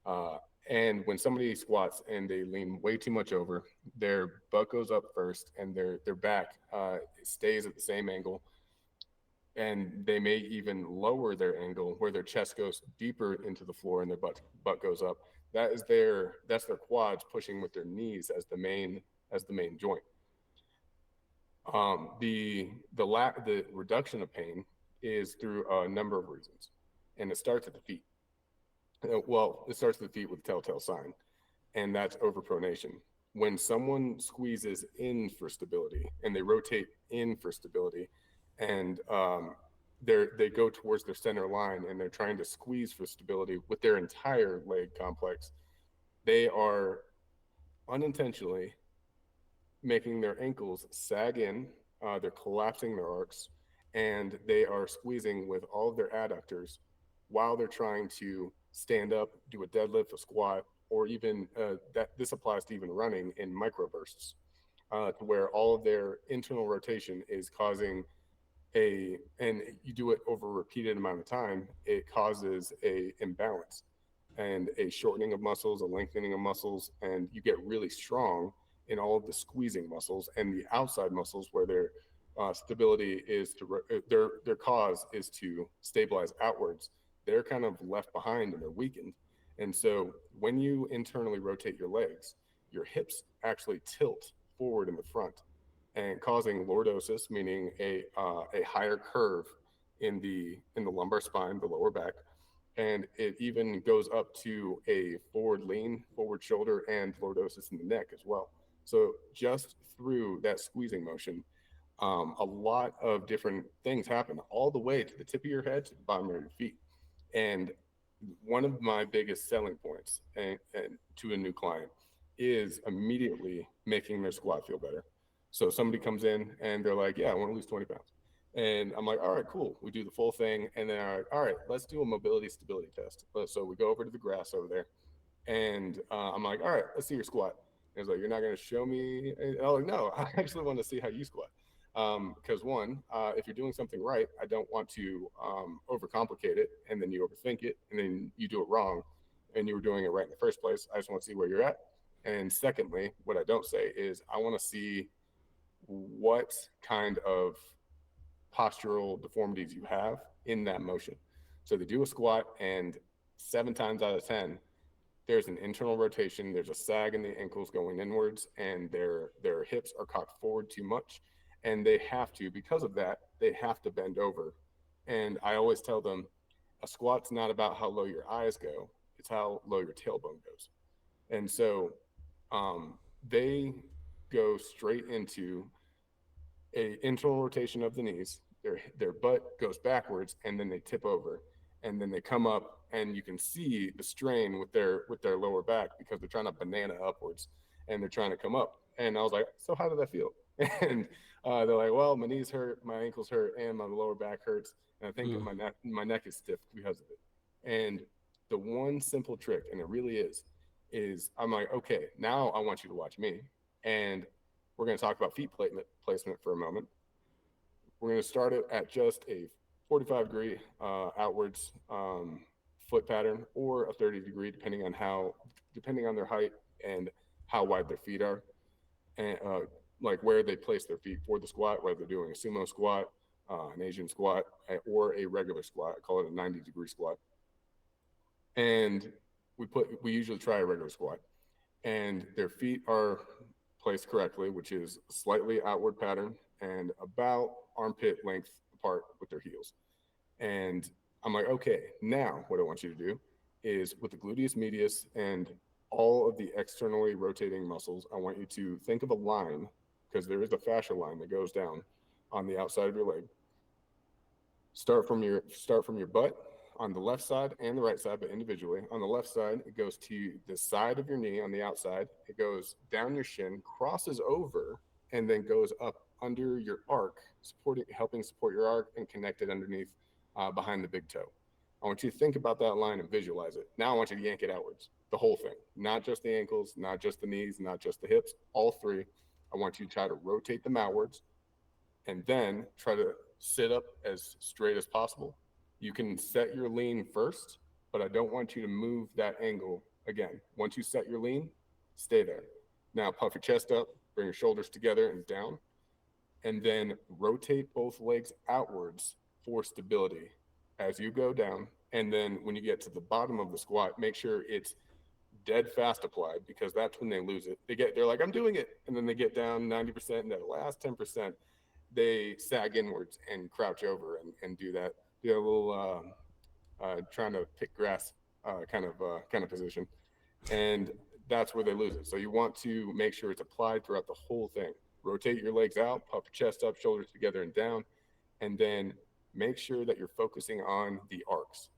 Uh, and when somebody squats and they lean way too much over, their butt goes up first, and their back stays at the same angle, and they may even lower their angle where their chest goes deeper into the floor and their butt goes up. That's their quads pushing with their knees as the main joint. The reduction of pain is through a number of reasons, and it starts at the feet. Well, it starts at the feet with a telltale sign, and that's overpronation. When someone squeezes in for stability and they rotate in for stability, and they go towards their center line and they're trying to squeeze for stability with their entire leg complex, they are unintentionally making their ankles sag in. They're collapsing their arcs, and they are squeezing with all of their adductors while they're trying to stand up, do a deadlift, a squat, or even that. This applies to even running in microbursts, to where all of their internal rotation is causing and you do it over a repeated amount of time, it causes a imbalance and a shortening of muscles, a lengthening of muscles, and you get really strong in all of the squeezing muscles and the outside muscles where their stability is their cause is to stabilize outwards. They're kind of left behind and they're weakened. And so when you internally rotate your legs, your hips actually tilt forward in the front, and causing lordosis, meaning a higher curve in the lumbar spine, the lower back, and it even goes up to a forward lean, forward shoulder, and lordosis in the neck as well. So just through that squeezing motion, a lot of different things happen, all the way to the tip of your head to the bottom of your feet. And one of my biggest selling points and to a new client is immediately making their squat feel better. So somebody comes in and they're like, "Yeah, I want to lose 20 pounds." And I'm like, "All right, cool." We do the full thing. And then, all right, let's do a mobility stability test. So we go over to the grass over there, and I'm like, "All right, let's see your squat." And he's like, "You're not going to show me?" And I'm like, "No, I actually want to see how you squat." Because one, if you're doing something right, I don't want to overcomplicate it, and then you overthink it, and then you do it wrong, and you were doing it right in the first place. I just want to see where you're at. And secondly, what I don't say is I want to see what kind of postural deformities you have in that motion. So they do a squat, and 7 times out of 10, there's an internal rotation. There's a sag in the ankles going inwards, and their hips are cocked forward too much, and they have to, because of that, they have to bend over. And I always tell them a squat's not about how low your eyes go, it's how low your tailbone goes. And so they go straight into a internal rotation of the knees. Their butt goes backwards, and then they tip over, and then they come up, and you can see the strain with their lower back because they're trying to banana upwards, and they're trying to come up. And I was like, so how did that feel? And they're like, well, my knees hurt, my ankles hurt, and my lower back hurts, and I think Mm. my neck is stiff because of it. And the one simple trick, and it really is I'm like, okay, now I want you to watch me, and we're going to talk about feet placement for a moment. We're going to start it at just a 45-degree outwards foot pattern, or a 30-degree, depending on their height and how wide their feet are, and like where they place their feet for the squat, whether they're doing a sumo squat, an Asian squat, or a regular squat. I call it a 90-degree squat. And we usually try a regular squat, and their feet are placed correctly, which is slightly outward pattern and about armpit length apart with their heels. And I'm like, okay, now what I want you to do is with the gluteus medius and all of the externally rotating muscles, I want you to think of a line, because there is a fascia line that goes down on the outside of your leg. Start from your butt on the left side and the right side, but individually. On the left side, it goes to the side of your knee on the outside. It goes down your shin, crosses over, and then goes up under your arc, helping support your arc and connect it underneath behind the big toe. I want you to think about that line and visualize it. Now I want you to yank it outwards, the whole thing, not just the ankles, not just the knees, not just the hips, all three. I want you to try to rotate them outwards, and then try to sit up as straight as possible. You can set your lean first, but I don't want you to move that angle again. Once you set your lean, stay there. Now puff your chest up, bring your shoulders together and down, and then rotate both legs outwards for stability as you go down. And then when you get to the bottom of the squat, make sure it's dead fast applied, because that's when they lose it. They're like, I'm doing it, and then they get down 90%, and that last 10%, they sag inwards and crouch over and do a little trying to pick grass kind of position, and that's where they lose it. So you want to make sure it's applied throughout the whole thing. Rotate your legs out, puff your chest up, shoulders together and down, and then make sure that you're focusing on the arcs.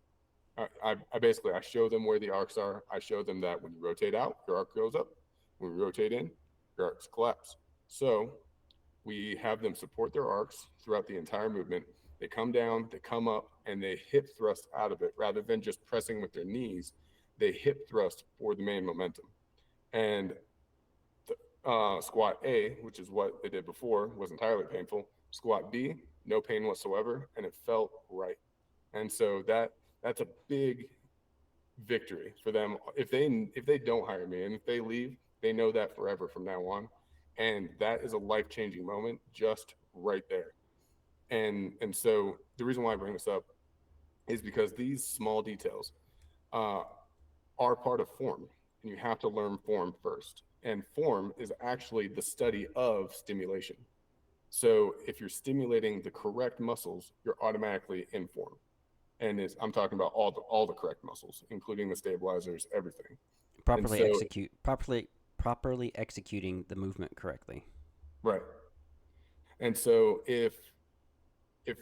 I basically I show them where the arcs are. I show them that when you rotate out, your arc goes up. When you rotate in, your arcs collapse. So we have them support their arcs throughout the entire movement. They come down, they come up, and they hip thrust out of it rather than just pressing with their knees. They hip thrust for the main momentum. And squat A, which is what they did before, was entirely painful. Squat B, no pain whatsoever, and it felt right. And so that's a big victory for them. If they don't hire me and if they leave, they know that forever from now on, and that is a life changing moment just right there. And so the reason why I bring this up is because these small details uh, are part of form, and you have to learn form first. And form is actually the study of stimulation. So if you're stimulating the correct muscles, you're automatically in form. And I'm talking about all the correct muscles, including the stabilizers, everything. And Properly so, execute properly executing the movement correctly. right. And so if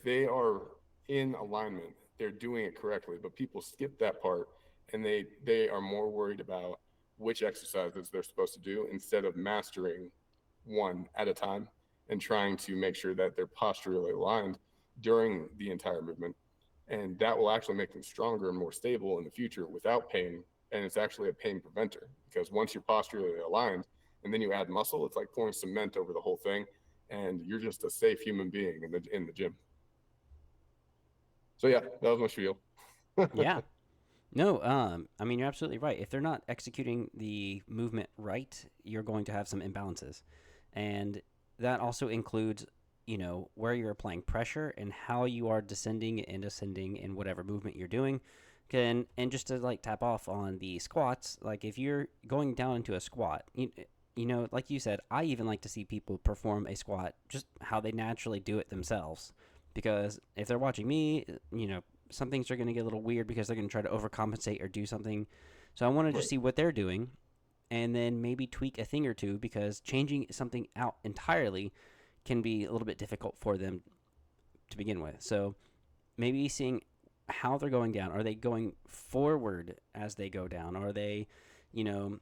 they are in alignment, they're doing it correctly. But people skip that part, and they are more worried about which exercises they're supposed to do instead of mastering one at a time and trying to make sure that they're posturally aligned during the entire movement. And that will actually make them stronger and more stable in the future without pain. And it's actually a pain preventer, because once you're posturally aligned and then you add muscle, it's like pouring cement over the whole thing, and you're just a safe human being in the gym. So yeah, that was my spiel. Yeah. No, I mean, you're absolutely right. If they're not executing the movement right, you're going to have some imbalances. And that also includes, where you're applying pressure and how you are descending and ascending in whatever movement you're doing. And just to like tap off on the squats, like if you're going down into a squat, like you said, I even like to see people perform a squat just how they naturally do it themselves. Because if they're watching me, some things are going to get a little weird because they're going to try to overcompensate or do something. So I want to just Right. see what they're doing and then maybe tweak a thing or two because changing something out entirely can be a little bit difficult for them to begin with. So maybe seeing how they're going down. Are they going forward as they go down? Are they, you know,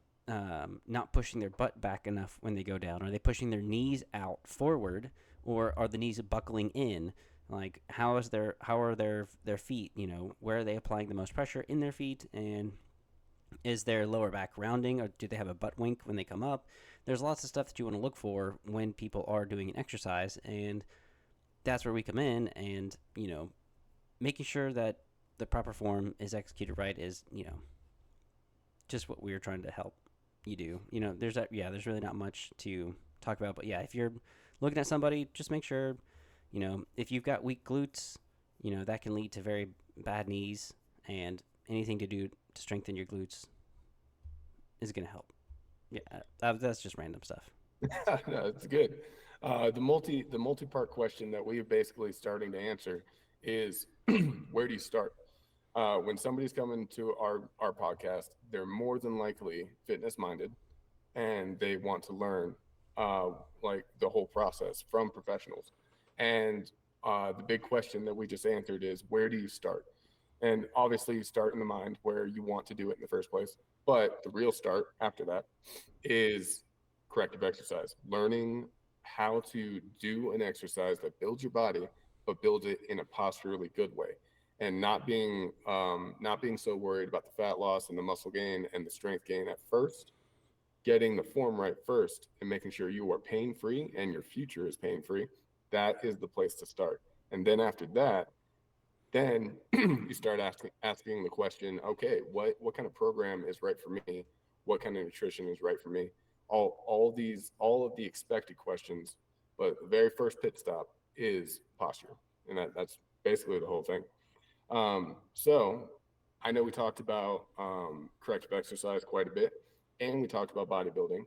not pushing their butt back enough when they go down? Are they pushing their knees out forward, or are the knees buckling in? Like how are their feet? Where are they applying the most pressure in their feet? And is their lower back rounding, or do they have a butt wink when they come up? There's lots of stuff that you want to look for when people are doing an exercise, and that's where we come in. And making sure that the proper form is executed right is just what we are trying to help you do. There's really not much to talk about, but yeah, if you're looking at somebody, just make sure if you've got weak glutes, that can lead to very bad knees, and anything to do to strengthen your glutes is going to help. Yeah, that's just random stuff. No, it's good. The multi-part question that we are basically starting to answer is where do you start? When somebody's coming to our podcast, they're more than likely fitness minded, and they want to learn uh, like the whole process from professionals. And the big question that we just answered is where do you start? And obviously, you start in the mind where you want to do it in the first place. But the real start after that is corrective exercise, learning how to do an exercise that builds your body, but builds it in a posturally good way, and not being so worried about the fat loss and the muscle gain and the strength gain at first, getting the form right first and making sure you are pain free and your future is pain free. That is the place to start. And then after that, then you start asking the question, okay, what kind of program is right for me? What kind of nutrition is right for me? All of the expected questions, but the very first pit stop is posture, and that's basically the whole thing. So I know we talked about corrective exercise quite a bit, and we talked about bodybuilding.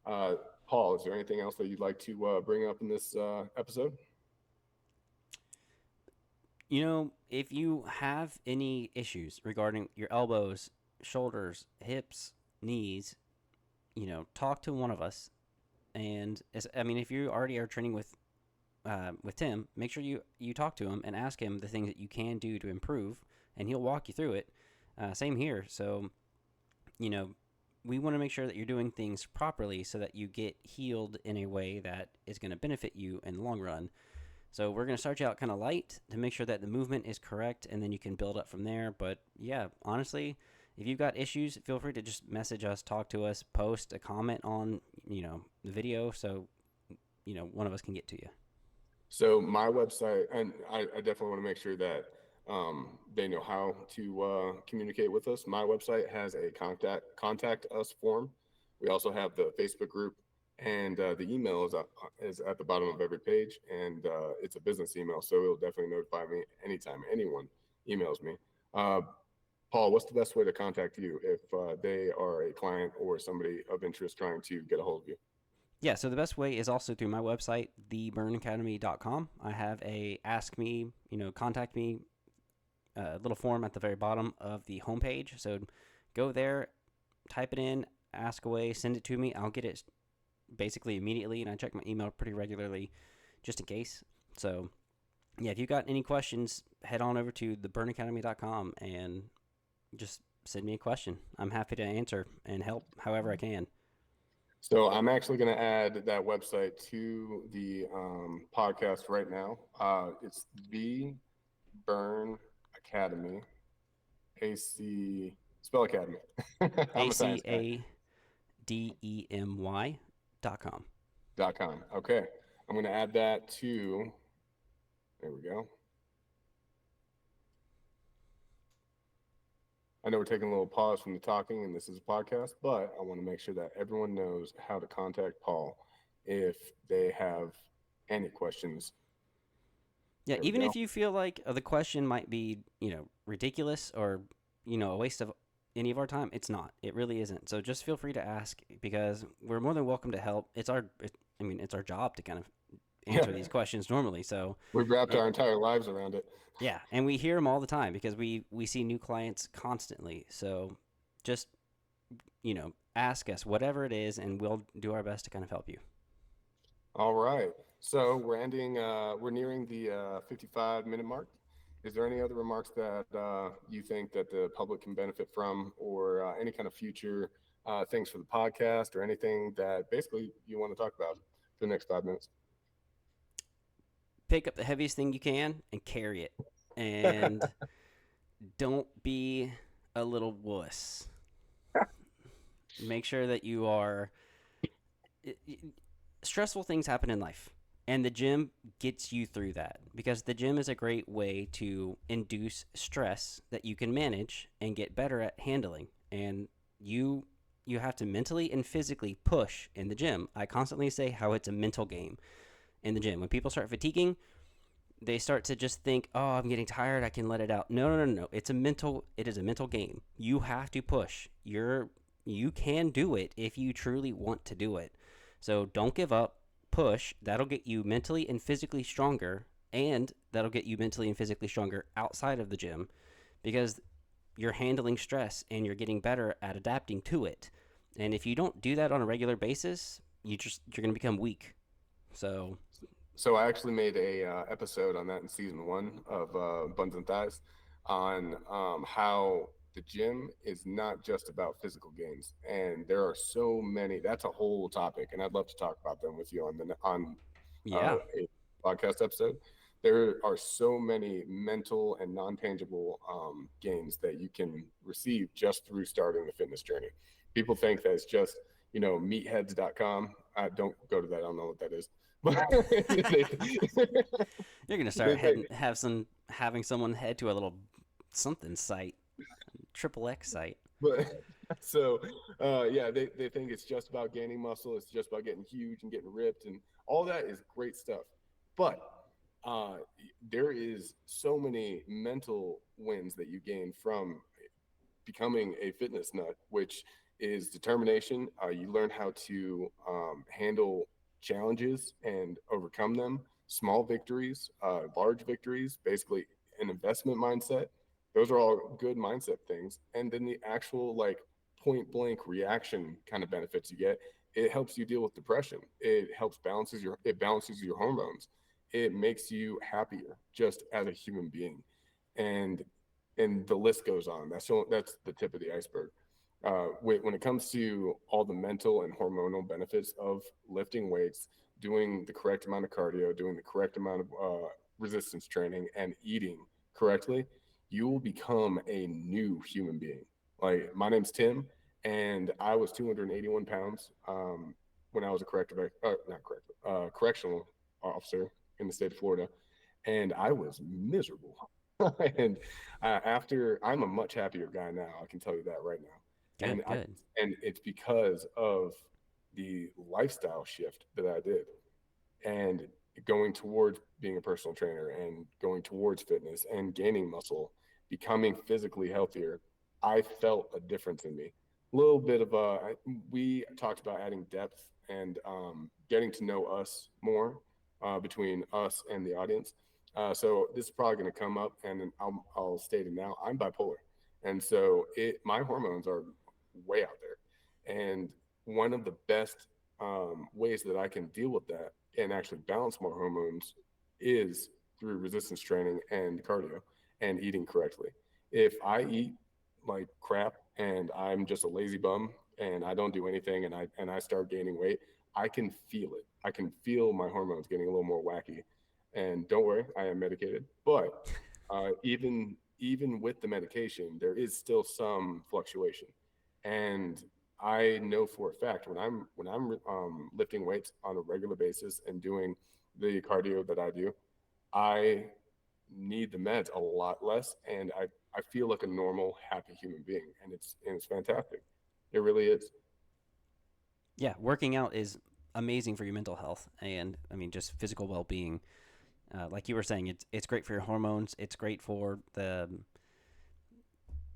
Uh, Paul, is there anything else that you'd like to bring up in this episode? If you have any issues regarding your elbows, shoulders, hips, knees, talk to one of us. And if you already are training with Tim, make sure you talk to him and ask him the things that you can do to improve, and he'll walk you through it. Same here. So, you know, we want to make sure that you're doing things properly so that you get healed in a way that is going to benefit you in the long run. So we're going to start you out kind of light to make sure that the movement is correct, and then you can build up from there. But yeah, honestly, if you've got issues, feel free to just message us, talk to us, post a comment on the video, so one of us can get to you. So my website, and I definitely want to make sure that they know how to communicate with us. My website has a contact us form. We also have the Facebook group, and the email is at the bottom of every page, and it's a business email, so it'll definitely notify me anytime anyone emails me. Uh, Paul, what's the best way to contact you if they are a client or somebody of interest trying to get a hold of you? Yeah, so the best way is also through my website, theburnacademy.com. I have a ask me, contact me little form at the very bottom of the homepage. So go there, type it in, ask away, send it to me. I'll get it basically immediately, and I check my email pretty regularly just in case. So yeah, if you've got any questions, head on over to theburnacademy.com and just send me a question. I'm happy to answer and help however I can. So I'm actually going to add that website to the podcast right now. It's the Burn Academy, AC Spell Academy. I'm A a C science guy. A DEMY.com. .com. Okay, I'm going to add that to. There we go. I know we're taking a little pause from the talking, and this is a podcast, but I want to make sure that everyone knows how to contact Paul if they have any questions. Yeah, There we even go. if you feel like the question might be, ridiculous or, a waste of any of our time. It's not. It really isn't. So just feel free to ask because we're more than welcome to help. I mean, it's our job to kind of Yeah, answer these questions normally. So, we've wrapped it, our entire lives around it. yeah, and we hear them all the time because we see new clients constantly. So just, ask us whatever it is, and we'll do our best to kind of help you. All right. So we're nearing the 55-minute mark. Is there any other remarks that you think that the public can benefit from, or any kind of future things for the podcast, or anything that basically you want to talk about for the next 5 minutes? Pick up the heaviest thing you can and carry it, and don't be a little wuss. Make sure that you are. Stressful things happen in life, and the gym gets you through that because the gym is a great way to induce stress that you can manage and get better at handling. And you have to mentally and physically push in the gym. I constantly say how it's a mental game in the gym. When people start fatiguing, they start to just think, "Oh, I'm getting tired. I can let it out." No, no, no, no. It is a mental game. You have to push. You can do it if you truly want to do it. So don't give up. Push. That'll get you mentally and physically stronger, and that'll get you mentally and physically stronger outside of the gym because you're handling stress and you're getting better at adapting to it. And if you don't do that on a regular basis, you're going to become weak. So, So I actually made a episode on that in season one of Buns and Thighs on how the gym is not just about physical gains, and there are so many. That's a whole topic, and I'd love to talk about them with you on yeah. a podcast episode. There are so many mental and non-tangible gains that you can receive just through starting the fitness journey. People think that it's just meatheads.com. I don't go to that. I don't know what that is. But they, You're going to they start think, having someone head to a little something site, triple X site. but so yeah, they think it's just about gaining muscle. It's just about getting huge and getting ripped, and all that is great stuff. But uh, there is so many mental wins that you gain from becoming a fitness nut, which is determination. You learn how to handle challenges and overcome them, small victories, large victories, basically an investment mindset. Those are all good mindset things. And then the actual like point blank reaction kind of benefits you get. It helps you deal with depression. It balances your hormones. It makes you happier just as a human being. And the list goes on. That's the tip of the iceberg. When it comes to all the mental and hormonal benefits of lifting weights, doing the correct amount of cardio, doing the correct amount of resistance training, and eating correctly, you will become a new human being. Like my name's Tim, and I was 281 pounds when I was a not corrective, correctional officer in the state of Florida, and I was miserable. And after I'm a much happier guy now, I can tell you that right now. Good, good. And it's because of the lifestyle shift that I did, and going towards being a personal trainer and going towards fitness and gaining muscle, becoming physically healthier. I felt a difference in me. A little bit of we talked about adding depth and getting to know us more between us and the audience. So this is probably going to come up, and I'll state it now. I'm bipolar, and so my hormones are way out there. And one of the best ways that I can deal with that and actually balance my hormones is through resistance training and cardio and eating correctly. If I eat like crap and I'm just a lazy bum and I don't do anything and I start gaining weight, I can feel it. I can feel my hormones getting a little more wacky. And don't worry, I am medicated. But even with the medication, there is still some fluctuation. And I know for a fact when I'm lifting weights on a regular basis and doing the cardio that I do, I need the meds a lot less, and I feel like a normal, happy human being, and it's fantastic. It really is. Yeah, working out is amazing for your mental health and I mean just physical well-being. Like you were saying, it's great for your hormones. It's great for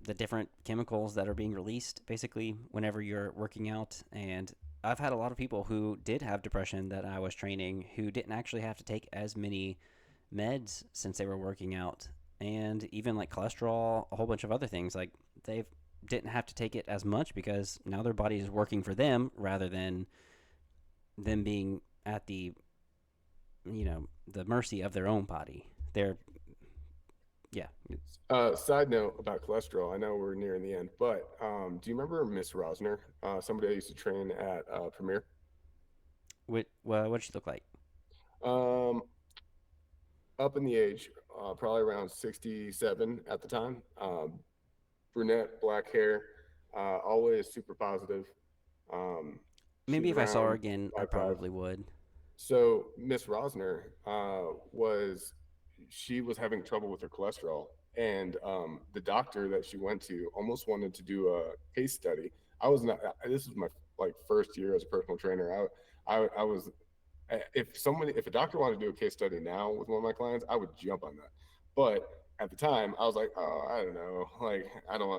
the different chemicals that are being released basically whenever you're working out. And I've had a lot of people who did have depression that I was training who didn't actually have to take as many meds since they were working out, and even like cholesterol, a whole bunch of other things. Like they didn't have to take it as much because now their body is working for them rather than them being at the mercy of their own body. They're yeah. Side note about cholesterol. I know we're nearing the end, but do you remember Miss Rosner? Somebody I used to train at Premier. What does she look like? Um, Up in the age, probably around 67 at the time. Brunette, black hair, always super positive. Maybe She's if I saw her around again, I 5'5". probably would. So Miss Rosner was she was having trouble with her cholesterol, and the doctor that she went to almost wanted to do a case study. I was not. This was my like first year as a personal trainer. I was if a doctor wanted to do a case study now with one of my clients, I would jump on that. But at the time, I was like, oh, I don't know, like I don't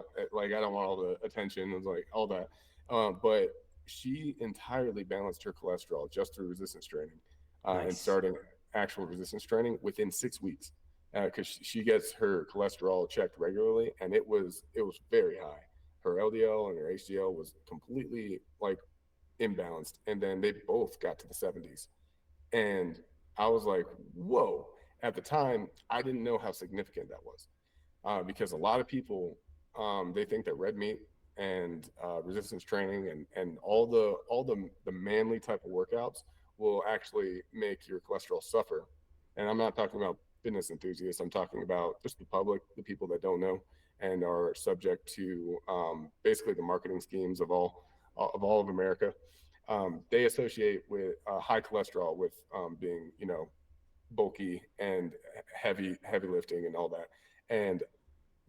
want all the attention. It was like all that, but she entirely balanced her cholesterol just through resistance training, and Nice. starting actual resistance training within 6 weeks, because she gets her cholesterol checked regularly, and it was very high. Her LDL and her HDL was completely like imbalanced, and then they both got to the 70s, and I was like, whoa. At the time, I didn't know how significant that was, because a lot of people, they think that red meat and resistance training and all the manly type of workouts will actually make your cholesterol suffer. And I'm not talking about fitness enthusiasts. I'm talking about just the public, the people that don't know and are subject to basically the marketing schemes of all of America. They associate with high cholesterol with being, bulky and heavy lifting and all that. And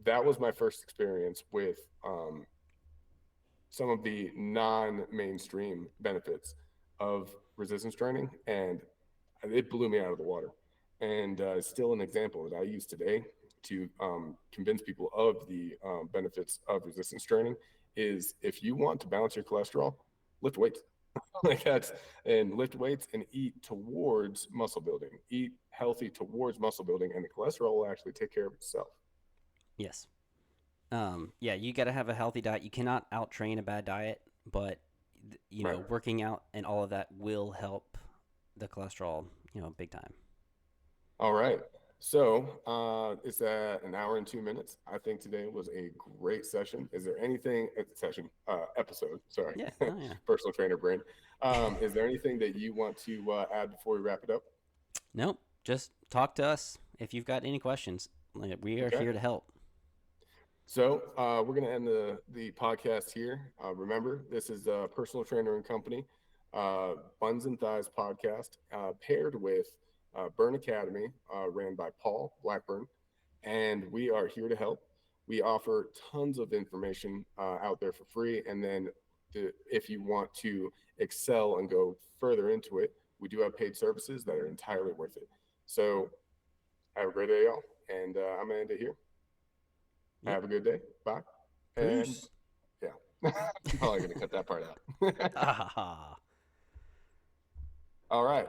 that was my first experience with some of the non-mainstream benefits of resistance training, and it blew me out of the water. And still an example that I use today to convince people of the benefits of resistance training is if you want to balance your cholesterol, lift weights. Like that's and lift weights and eat towards muscle building. Eat healthy towards muscle building, and the cholesterol will actually take care of itself. Yes. Yeah, you got to have a healthy diet. You cannot out train a bad diet, but Right. working out and all of that will help the cholesterol, big time. All right. So it's at an hour and 2 minutes. I think today was a great session. Is there anything session episode? Sorry, Yeah. Oh personal trainer brain. Is there anything that you want to add before we wrap it up? nope. Just talk to us if you've got any questions. Like, we are Okay. here to help. So we're going to end the podcast here. Remember, this is a personal trainer and company, Buns and Thighs podcast, paired with Burn Academy, ran by Paul Blackburn, and we are here to help. We offer tons of information out there for free, and then if you want to excel and go further into it, we do have paid services that are entirely worth it. So have a great day, y'all, and I'm gonna end it here. Yep. Have a good day. Bye. And Peace. yeah, I'm probably going to cut that part out. Ah. All right.